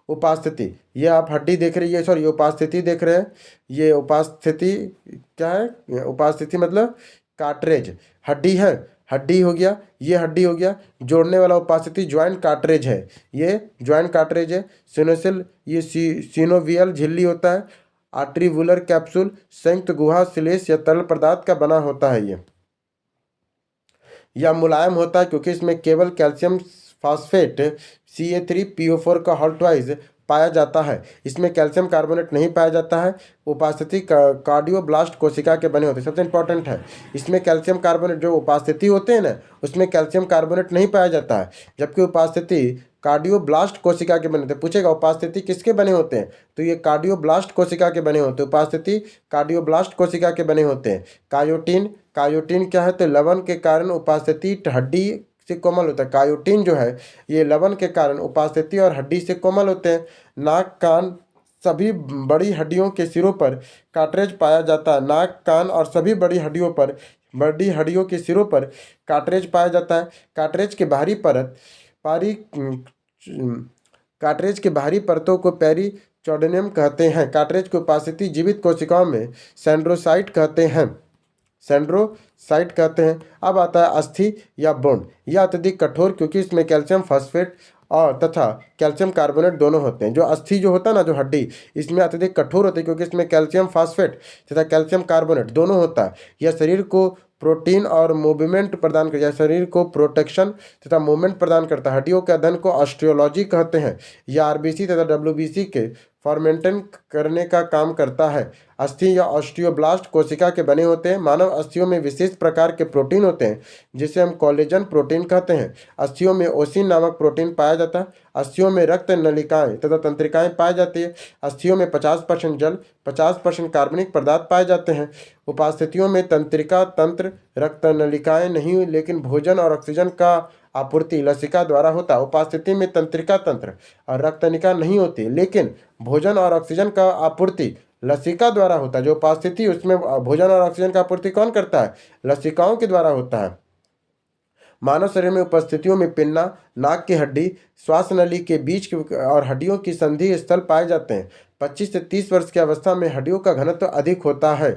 S1: उपास्थिति, ये आप हड्डी देख रही है, सॉरी, ये उपास्थिति देख रहे हैं। ये उपास्थिति क्या है? उपास्थिति मतलब कार्ट्रेज, हड्डी है, हड्डी हो गया, ये हड्डी हो गया। जोड़ने वाला उपास्थिति ज्वाइंट कार्ट्रेज है, ये ज्वाइंट कार्ट्रेज है। सिनोसिल, ये सिनोवियल झिल्ली होता है। आर्ट्रीवुलर कैप्सूल, संयुक्त गुहा श्लेष या तरल पदार्थ का बना होता है। ये यह मुलायम होता है क्योंकि इसमें केवल कैल्शियम फास्फेट Ca3PO4 का हॉल्टवाइज पाया जाता है। इसमें कैल्शियम कार्बोनेट नहीं पाया जाता है। उपास्थिति कार्डियोब्लास्ट कोशिका के बने होते हैं। सबसे इंपॉर्टेंट है, इसमें कैल्शियम कार्बोनेट, जो उपास्थिति होते हैं ना, उसमें कैल्शियम कार्बोनेट नहीं पाया जाता है, जबकि उपास्थिति कार्डियोब्लास्ट कोशिका के बने होते हैं। पूछेगा उपास्थिति किसके बने होते हैं, तो ये कार्डियोब्लास्ट कोशिका के बने होते हैं। उपास्थिति कार्डियोब्लास्ट कोशिका के बने होते हैं। कायोटीन, कायोटीन क्या है? तो लवण के कारण उपास्थिति हड्डी से कोमल होता है। कायोटीन जो है ये लवण के कारण उपास्थिति और हड्डी से कोमल होते हैं। नाक, कान, सभी बड़ी हड्डियों के सिरों पर कार्ट्रेज पाया जाता है। नाक, कान और सभी बड़ी हड्डियों के सिरों पर कार्ट्रेज पाया जाता है। कार्ट्रेज के बाहरी परत कार्ट्रेज के बाहरी परतों को पेरिचोडियम कहते हैं। कार्ट्रेज को उपास्थिति जीवित कोशिकाओं में सेंड्रोसाइट कहते हैं। सेंड्रोसाइट कहते हैं। अब आता है अस्थि या बोन। यह अत्यधिक कठोर क्योंकि इसमें कैल्शियम फॉस्फेट और तथा कैल्शियम कार्बोनेट दोनों होते हैं। जो अस्थि जो होता है ना, जो हड्डी, इसमें अत्यधिक कठोर होती है क्योंकि इसमें कैल्शियम फॉस्फेट तथा कैल्शियम कार्बोनेट दोनों होता है। यह शरीर को प्रोटीन और मूवमेंट प्रदान करता है। शरीर को प्रोटेक्शन तथा मूवमेंट प्रदान करता है। हड्डियों के अध्ययन को ऑस्टियोलॉजी कहते हैं। यह आरबीसी तथा डब्ल्यूबीसी के फॉर्मेंटन करने का काम करता है। अस्थि या ऑस्टियोब्लास्ट कोशिका के बने होते हैं। मानव अस्थियों में विशेष प्रकार के प्रोटीन होते हैं जिसे हम कोलेजन प्रोटीन कहते हैं। अस्थियों में ओसिन नामक प्रोटीन पाया जाता है। अस्थियों में रक्त नलिकाएं तथा तंत्रिकाएं पाई जाती है। अस्थियों में 50% जल, 50% कार्बनिक पदार्थ पाए जाते हैं। उपास्थितियों में तंत्रिका तंत्र, रक्त नलिकाएं नहीं हुई, लेकिन भोजन और ऑक्सीजन का आपूर्ति लसिका द्वारा होता है। उपास्थिति में तंत्रिका तंत्र और रक्तनिका नहीं होती, लेकिन भोजन और ऑक्सीजन का आपूर्ति लसिका द्वारा होता है। जो उपास्थिति, उसमें भोजन और ऑक्सीजन का आपूर्ति कौन करता है? लसिकाओं के द्वारा होता है। मानव शरीर में उपस्थितियों में पिन्ना, नाक की हड्डी, श्वास नली के बीच और हड्डियों की संधि स्थल पाए जाते हैं। 25 से 30 वर्ष की अवस्था में हड्डियों का घनत्व अधिक होता है।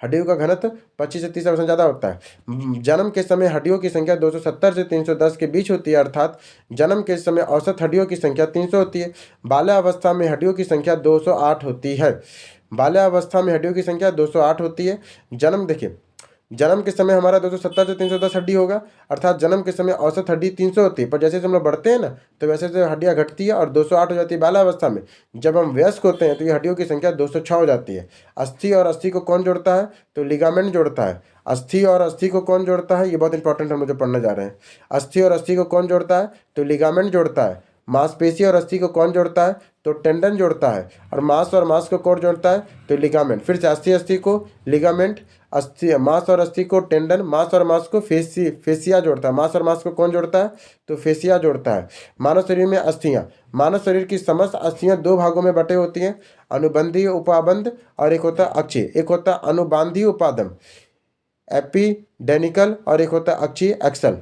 S1: हड्डियों का घनत्व 25 से 30% ज़्यादा होता है। जन्म के समय हड्डियों की संख्या 270 से 310 के बीच होती है, अर्थात जन्म के समय औसत हड्डियों की संख्या 300 होती है। बाल्यावस्था में हड्डियों की संख्या 208 होती है। बाल्यावस्था में हड्डियों की संख्या 208 होती है। जन्म के समय हमारा 270 से 310 हड्डी होगा, अर्थात जन्म के समय औसत हड्डी 300 होती है। पर जैसे हम लोग बढ़ते हैं ना, तो वैसे वैसे हड्डियाँ घटती है और 208 हो जाती है बाल्यावस्था में। जब हम वयस्क होते हैं तो ये हड्डियों की संख्या 206 हो जाती है। अस्थि और अस्थि को कौन जोड़ता है? तो लिगामेंट जोड़ता है। अस्थि और अस्थि को कौन जोड़ता है? ये बहुत इंपॉर्टेंट हम लोग जो पढ़ने जा रहे हैं। अस्थि और अस्थि को कौन जोड़ता है? तो लिगामेंट जोड़ता है। मांसपेशी और अस्थि को कौन जोड़ता है? तो टेंडन जोड़ता है। और मांस को कौन जोड़ता है? तो लिगामेंट। फिर से अस्थि को लिगामेंट, अस्थि मांस और अस्थि को टेंडन, मांस और मांस को फेसिया जोड़ता है। मांस और मांस को कौन जोड़ता है? तो फेसिया जोड़ता है। मानव शरीर में अस्थियां, मानव शरीर की समस्त अस्थियां दो भागों में बटे होती हैं, अनुबंधीय उपाबंध और एक होता है अक्षीय, एक होता है अनुबांधीय उपादम। एपिडेनिकल और एक होता है अक्षीय एक्सल।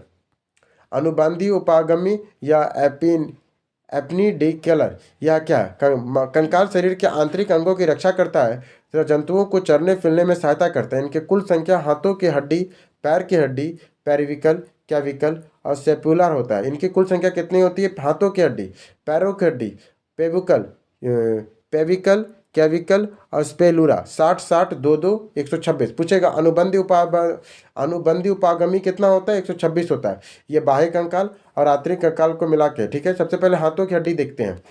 S1: अनुबंधी उपागमी या एपनीडिकलर, यह क्या है? कंकाल शरीर के आंतरिक अंगों की रक्षा करता है तथा जंतुओं को चरने फिरने में सहायता करता है। इनके कुल संख्या हाथों की हड्डी, पैर की हड्डी, पेरिविकल, कैविकल और सेपुलर होता है। इनकी कुल संख्या कितनी होती है? हाथों की हड्डी, पैरों की हड्डी, पेबुकल, पेविकल, कैविकल और स्पेलुरा। 60 60 2 2 126 पूछेगा। अनुबंधी उपागमी कितना होता है? 126 होता है। ये बाह्य कंकाल और आंतरिक कंकाल को मिला के, ठीक है। सबसे पहले हाथों की हड्डी देखते हैं।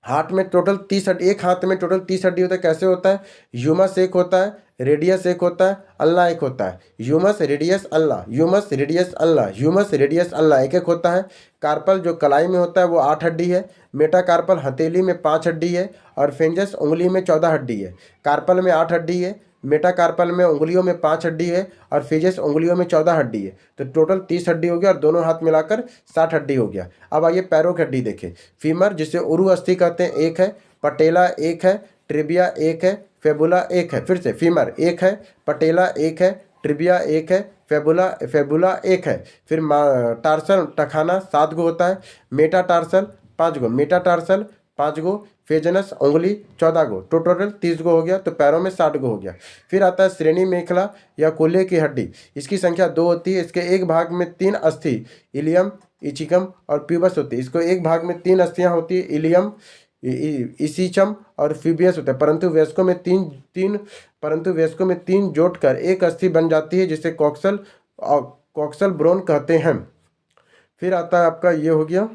S1: हाथ में टोटल 30 हड्डी, एक हाथ में टोटल 30 हड्डी होता है। कैसे होता है? ह्यूमस एक होता है, रेडियस एक होता है, अल्ना एक होता है। Humus, radius, ulna, humus, radius, ulna, humus, radius, ulna एक एक होता है। कार्पल जो कलाई में होता है वो 8 हड्डी है। मेटाकार्पल हथेली में 5 हड्डी है और फेंजस उंगली में 14 हड्डी है। कार्पल में 8 हड्डी है, मेटाकार्पल में उंगलियों में 5 हड्डी है और फेजेस उंगलियों में 14 हड्डी है। तो टोटल 30 हड्डी हो गया और दोनों हाथ मिलाकर 60 हड्डी हो गया। अब आइए पैरों की हड्डी देखें। फीमर जिसे उरु अस्थि कहते हैं एक है, पटेला एक है, ट्रिबिया एक है, फेबुला एक है। फिर से फीमर एक है, पटेला एक है, ट्रिबिया एक है, फेबुला फेबुला एक है। फिर टार्सल टखाना 7 गो होता है, मेटाटार्सल 5 गो, मेटाटार्सल 5 गो, फेजनस उंगली 14 गो, तो टोटल 30 गो हो गया। तो पैरों में 60 गो हो गया। फिर आता है श्रेणी मेखला या कोल्हे की हड्डी। इसकी संख्या 2 होती है। इसके एक भाग में 3 अस्थि, इलियम, इचिकम और प्यूबस होती है। इसको एक भाग में 3 अस्थियां होती है, इलियम, इसीचम और फ्यूबियस होता है। परंतु वयस्कों में 3 जोड़कर एक अस्थि बन जाती है जिसे कॉक्सल ब्रोन कहते हैं। फिर आता है आपका ये हो गया।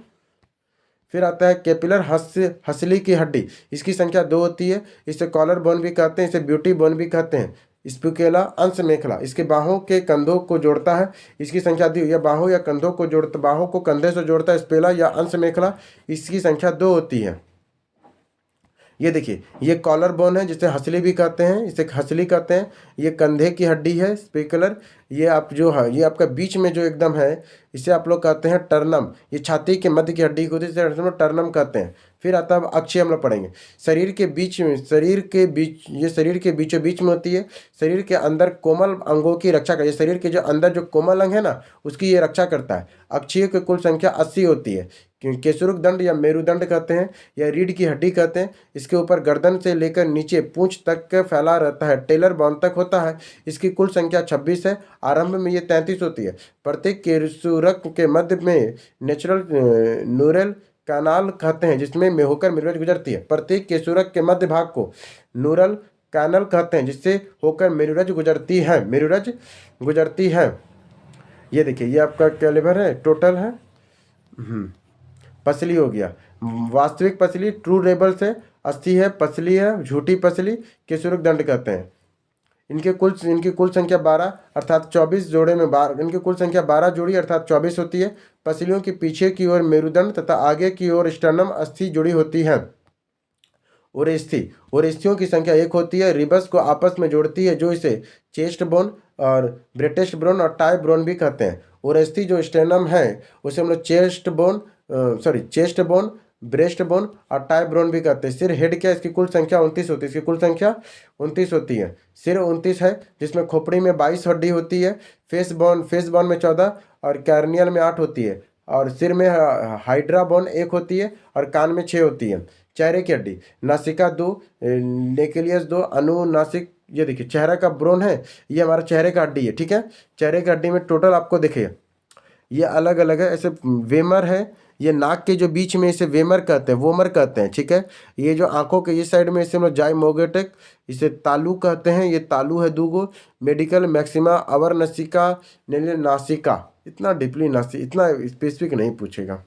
S1: फिर आता है कैपिलर हंसली की हड्डी। इसकी संख्या 2 होती है। इसे कॉलर बोन भी कहते हैं, इसे ब्यूटी बोन भी कहते हैं। स्पुकेला अंश मेखला इसके बाहों के कंधों को जोड़ता है। इसकी संख्या दी या बाहों या कंधों को जोड़ता, बाहों को कंधे से जोड़ता है। स्पेला या अंश मेखला, इसकी संख्या 2 होती है। ये देखिए, ये कॉलर बोन है जिसे हंसली भी कहते हैं, इसे हंसली कहते हैं। ये कंधे की हड्डी है स्पेकुलर। ये आप जो है ये आपका बीच में जो एकदम है इसे आप लोग कहते हैं टर्नम। ये छाती के मध्य की हड्डी होती है, इसे हम लोग टर्नम कहते हैं। फिर आता है अक्षय, हम लोग पढ़ेंगे। शरीर के बीच में, ये शरीर के बीचों बीच में होती है। शरीर के अंदर कोमल अंगों की रक्षा कर, ये शरीर के जो अंदर जो कोमल अंग है ना उसकी ये रक्षा करता है। अक्षय की कुल संख्या 80 होती है। केसुरुक दंड या मेरुदंड कहते हैं या रीढ़ की हड्डी कहते हैं। इसके ऊपर गर्दन से लेकर नीचे पूंछ तक फैला रहता है, टेलर बाउंड तक होता है। इसकी कुल संख्या 26 है। आरंभ में ये 33 होती है। प्रत्येक केसुरक के मध्य में नेचुरल न्यूरल कैनाल कहते हैं जिसमें में होकर मिरुरज गुजरती है। प्रत्येक केसुरक के मध्य भाग को न्यूरल कैनल कहते हैं जिससे होकर मिरुरज गुजरती है। ये देखिए, ये आपका क्या लिवर है, टोटल है। पसली हो गया। वास्तविक पसली ट्रू रेबल से अस्थि है, पसली है, झूठी पसली केसुरक दंड कहते हैं। इनकी कुल संख्या 12 अर्थात 24 जोड़े में इनकी कुल संख्या 12 जोड़ी अर्थात 24 होती है। पसलियों के पीछे की ओर मेरुदंड तथा आगे की ओर स्टर्नम अस्थि जुड़ी होती है। ओरेस्थियों की संख्या 1 होती है। रिबस को आपस में जोड़ती है जो इसे चेस्ट बोन और ब्रेटेस्ट बोन और टाई बोन भी कहते हैं। ओरेस्थी जो स्टेनम है उसे हम लोग चेस्ट बोन, ब्रेस्ट बोन और टाई बोन भी कहते हैं। सिर हेड क्या, इसकी कुल संख्या 29 होती है। इसकी कुल संख्या 29 होती है। सिर 29 है जिसमें खोपड़ी में 22 हड्डी होती है। फेस बोन में 14 और कैर्नियल में 8 होती है। और सिर में हाइड्रा बोन 1 होती है और कान में 6 होती है। चेहरे की हड्डी, नासिका 2, नेकेलियस 2, अनुनासिक। ये देखिए चेहरा का ब्रोन है, ये हमारा चेहरे का हड्डी है, ठीक है। चेहरे की हड्डी में टोटल आपको देखिए ये अलग अलग है। ऐसे वेमर है, ये नाक के जो बीच में इसे वेमर कहते हैं, वोमर कहते हैं, ठीक है। ये जो आंखों के इस साइड में इसे हम लोग जाइमोगेटिक, इसे तालु कहते हैं। ये तालु है 2 गो। मेडिकल मैक्सिमा, अवर नसिका, नासिका। इतना डीपली इतना स्पेसिफिक नहीं पूछेगा।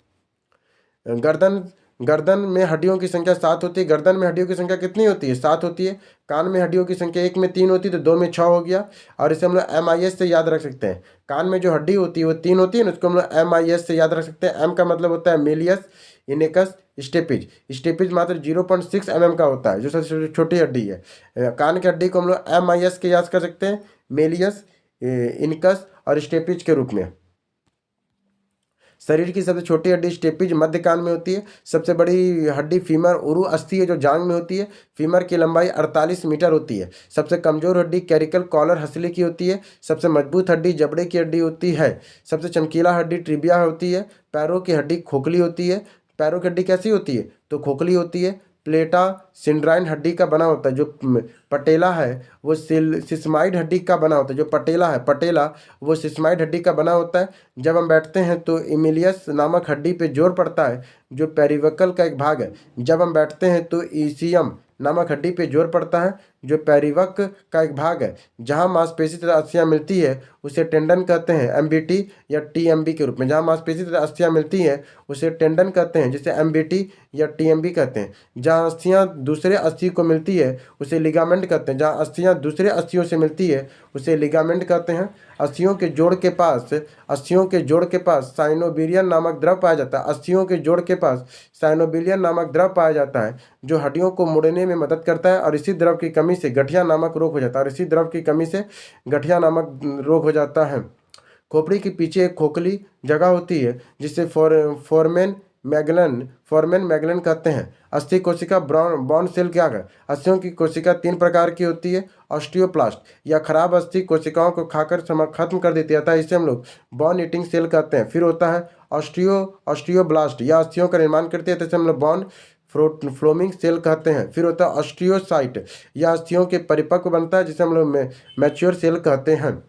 S1: गर्दन में हड्डियों की संख्या 7 होती है। गर्दन में हड्डियों की संख्या कितनी होती है? 7 होती है। कान में हड्डियों की संख्या 1 में 3 होती है तो 2 में 6 हो गया। और इसे हम लोग MIS से याद रख सकते हैं। कान में जो हड्डी होती है वो 3 होती है ना, उसको हम लोग MIS से याद रख सकते हैं। M का मतलब होता है मेलियस, इनेकस, स्टेपिज। स्टेपिज मात्र 0.6 mm का होता है जो सबसे छोटी हड्डी है। कान की हड्डी को हम लोग MIS के याद कर सकते हैं, मेलियस, इनकस और स्टेपिज के रूप में। शरीर की सबसे छोटी हड्डी स्टेपिज मध्य कान में होती है। सबसे बड़ी हड्डी फीमर उरु अस्थि है जो जांग में होती है। फीमर की लंबाई 48 मीटर होती है। सबसे कमजोर हड्डी कैरिकल कॉलर हंसली की होती है। सबसे मजबूत हड्डी जबड़े की हड्डी होती है। सबसे चमकीला हड्डी ट्रिबिया होती है। पैरों की हड्डी खोखली होती है। पैरों की हड्डी कैसी होती है तो खोखली होती है। प्लेटा सिंड्राइन हड्डी का बना होता है। जो पटेला है वो सिस्माइड हड्डी का बना होता है। जो पटेला है पटेला वो सिस्माइड हड्डी का बना होता है। जब हम बैठते हैं तो इमिलियस नामक हड्डी पे जोर पड़ता है जो पेरिवकल का एक भाग है। जब हम बैठते हैं तो ईसीएम नामक हड्डी पे जोर पड़ता है जो पेरिवक का एक भाग है। जहाँ मांसपेशी तथा अस्थियाँ मिलती है उसे टेंडन कहते हैं एमबीटी या टीएमबी के रूप में। जहाँ मांसपेशी तथा अस्थियाँ मिलती हैं उसे टेंडन कहते हैं जिसे एमबीटी या टीएमबी कहते हैं। जहाँ अस्थियाँ दूसरे अस्थि को मिलती है उसे लिगामेंट कहते हैं। जहाँ अस्थियाँ दूसरे अस्थियों से मिलती है उसे लिगामेंट कहते हैं। अस्थियों के जोड़ के पास साइनोबिलियन नामक द्रव पाया जाता है। अस्थियों के जोड़ के पास साइनोबिलियन नामक द्रव पाया जाता है जो हड्डियों को मुड़ने में मदद करता है और इसी द्रव की कमी से गठिया नामक रोग हो जाता है। खोपड़ी के पीछे एक खोखली जगह होती है जिसे फोरमेन मैगलन कहते हैं। अस्थि कोशिका बॉन सेल क्या है। अस्थियों की कोशिका 3 प्रकार की होती है। ऑस्टियोप्लास्ट या खराब अस्थि कोशिकाओं को खाकर खत्म कर देती है अतः इसे हम लोग बॉन ईटिंग सेल कहते हैं। फिर होता है ऑस्टियोब्लास्ट या अस्थियों का निर्माण करती है तो इसे हम लोग बॉन फ्लोमिंग सेल कहते हैं। फिर होता है ऑस्टियोसाइट या अस्थियों के परिपक्व बनता है जिसे हम लोग मैच्योर सेल कहते हैं।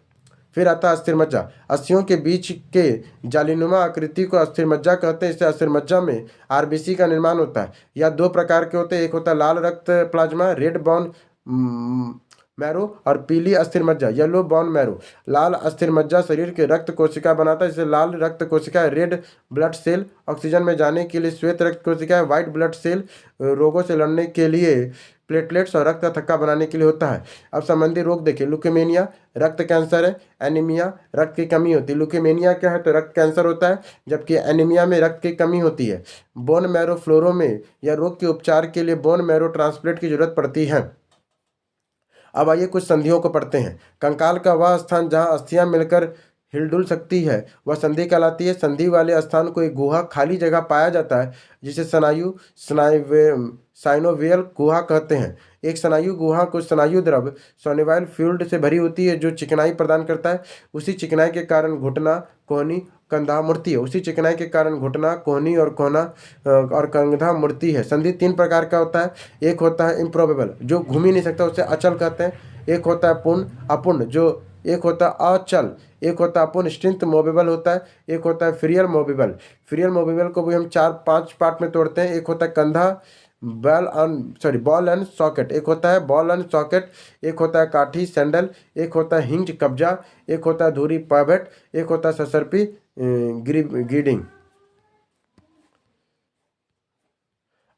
S1: फिर आता है अस्थिर मज्जा। अस्थियों के बीच के जालीनुमा आकृति को अस्थिर मज्जा कहते हैं। इससे अस्थिर मज्जा में आरबीसी का निर्माण होता है। यह 2 प्रकार के होते हैं। एक होता है लाल रक्त प्लाज्मा रेड बॉन मैरो और पीली अस्थिर मज्जा येलो बॉन मैरो। लाल अस्थिर मज्जा शरीर के रक्त कोशिका बनाता है। इसे लाल रक्त कोशिका रेड ब्लड सेल ऑक्सीजन में जाने के लिए श्वेत रक्त कोशिका व्हाइट ब्लड सेल रोगों से लड़ने के लिए प्लेटलेट्स और रक्त का थक्का बनाने के लिए होता है। अब संबंधी रोग देखिए। ल्यूकेमिया रक्त कैंसर है। एनीमिया रक्त की कमी होती है। ल्यूकेमिया क्या है तो रक्त कैंसर होता है जबकि एनीमिया में रक्त की कमी होती है। बोन मैरो फ्लोरो में यह रोग के उपचार के लिए बोन मैरो ट्रांसप्लांट की जरूरत पड़ती है। अब आइए कुछ संधियों को पढ़ते हैं। कंकाल का वह स्थान जहाँ अस्थियां मिलकर हिलडुल सकती है वह संधि कहलाती है। संधि वाले स्थान को एक गुहा खाली जगह पाया जाता है जिसे साइनोवियल गुहा कहते हैं। एक स्नायु गुहा कुछ स्नायु द्रव सोनिवाइल फ्लूइड से भरी होती है जो चिकनाई प्रदान करता है। उसी चिकनाई के कारण घुटना कोहनी कंधा मुड़ती है। उसी चिकनाई के कारण घुटना कोहनी और कंधा मुड़ती है। संधि 3 प्रकार का होता है। एक होता है इम्प्रोबेबल जो घूम ही नहीं सकता उसे अचल कहते हैं। एक होता है अपूर्ण जो एक होता है अचल। एक होता है अपूर्ण स्ट्रेंथ मोवेबल होता है। एक होता है फ्रियल मोवेबल को भी हम 4-5 पार्ट में तोड़ते हैं। एक होता है कंधा बॉल एंड सॉकेट। एक होता है बॉल एंड सॉकेट। एक होता है काठी सैंडल। एक होता है हिंज कब्जा। एक होता है धुरी पाइवेट। एक होता है ससर्पी गिडिंग।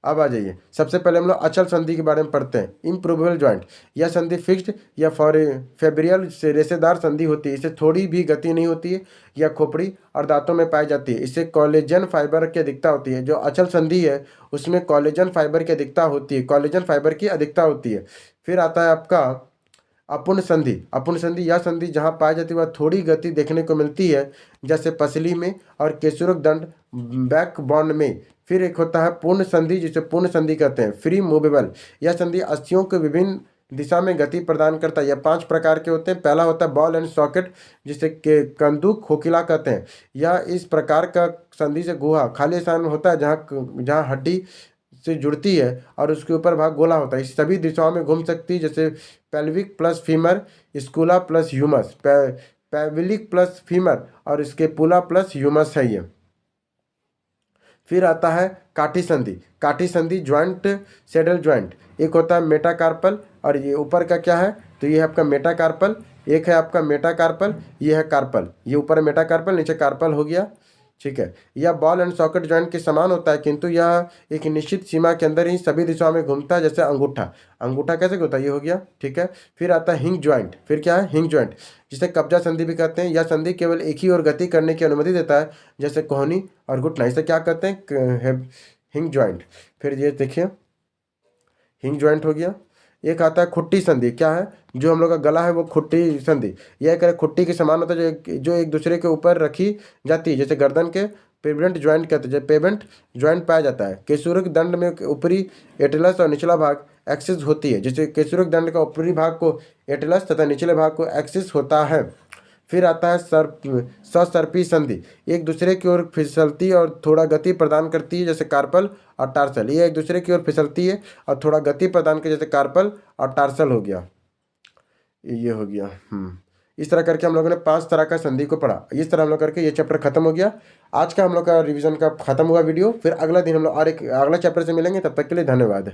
S1: अब आ जाइए। सबसे पहले हम लोग अचल संधि के बारे में पढ़ते हैं। इम्प्रूवेबल जॉइंट यह संधि फिक्स्ड या फेब्रियल से रेशेदार संधि होती है। इसे थोड़ी भी गति नहीं होती है। यह खोपड़ी और दांतों में पाई जाती है। इससे कोलेजन फाइबर की अधिकता होती है। जो अचल संधि है उसमें कोलेजन फाइबर की अधिकता होती है। फिर आता है आपका अपूर्ण संधि यह संधि जहाँ पाई जाती है वह थोड़ी गति देखने को मिलती है जैसे पसली में और केशुरक दंड बैकबोन में। फिर एक होता है पूर्ण संधि जिसे पूर्ण संधि कहते हैं। फ्री मूवेबल यह संधि अस्थियों को विभिन्न दिशा में गति प्रदान करता है। यह 5 प्रकार के होते हैं। पहला होता है बॉल एंड सॉकेट जिसे कंदूक खोखिला कहते हैं। यह इस प्रकार का संधि से गुहा खाली स्थान होता है जहाँ हड्डी से जुड़ती है और उसके ऊपर भाग गोला होता है। इस सभी दिशाओं में घूम सकती है जैसे पेल्विक प्लस फीमर स्कूला प्लस ह्यूमस पेविलिक प्लस फीमर और इसके पुला प्लस ह्यूमस है ये। फिर आता है काठी संधि ज्वाइंट सेडल ज्वाइंट। एक होता है मेटाकार्पल और ये ऊपर का क्या है तो ये है आपका मेटाकार्पल। एक है आपका मेटाकार्पल ये है कार्पल। ये ऊपर है मेटाकार्पल नीचे कार्पल हो गया। ठीक है। यह बॉल एंड सॉकेट जॉइंट के समान होता है किंतु यह एक निश्चित सीमा के अंदर ही सभी दिशाओं में घूमता है जैसे अंगूठा कैसे घूमता है ये हो गया। ठीक है। फिर आता है हिंग ज्वाइंट। फिर क्या है हिंग ज्वाइंट जिसे कब्जा संधि भी कहते हैं। यह संधि केवल एक ही ओर गति करने की अनुमति देता है जैसे कोहनी और घुटना। इसे क्या कहते हैं हिंग ज्वाइंट। फिर ये देखिए हिंग ज्वाइंट हो गया। एक आता है खुट्टी संधि। क्या है जो हम लोग का गला है वो खुट्टी संधि। यह एक खुट्टी के समान होता है जो एक दूसरे के ऊपर रखी जाती है जैसे गर्दन के पेवेंट ज्वाइंट कहते हैं, जब पेवेंट ज्वाइंट पाया जाता है। केशुरक दंड में ऊपरी एटलस और निचला भाग एक्सिस होती है, जिससे केशुरक दंड का ऊपरी भाग को एटलस तथा निचले भाग को एक्सिस होता है। फिर आता है ससर्पी संधि, एक दूसरे की ओर फिसलती और थोड़ा गति प्रदान करती है, जैसे कार्पल और टार्सल। ये एक दूसरे की ओर फिसलती है और थोड़ा गति प्रदान करती है, जैसे कार्पल और टार्सल हो गया, ये हो गया। इस तरह करके हम लोगों ने 5 तरह का संधि को पढ़ा। इस तरह हम लोग करके ये चैप्टर खत्म हो गया। आज का हम लोग का रिवीजन का खत्म हुआ वीडियो। फिर अगला दिन हम लोग और एक अगला चैप्टर से मिलेंगे। तब तक के लिए धन्यवाद।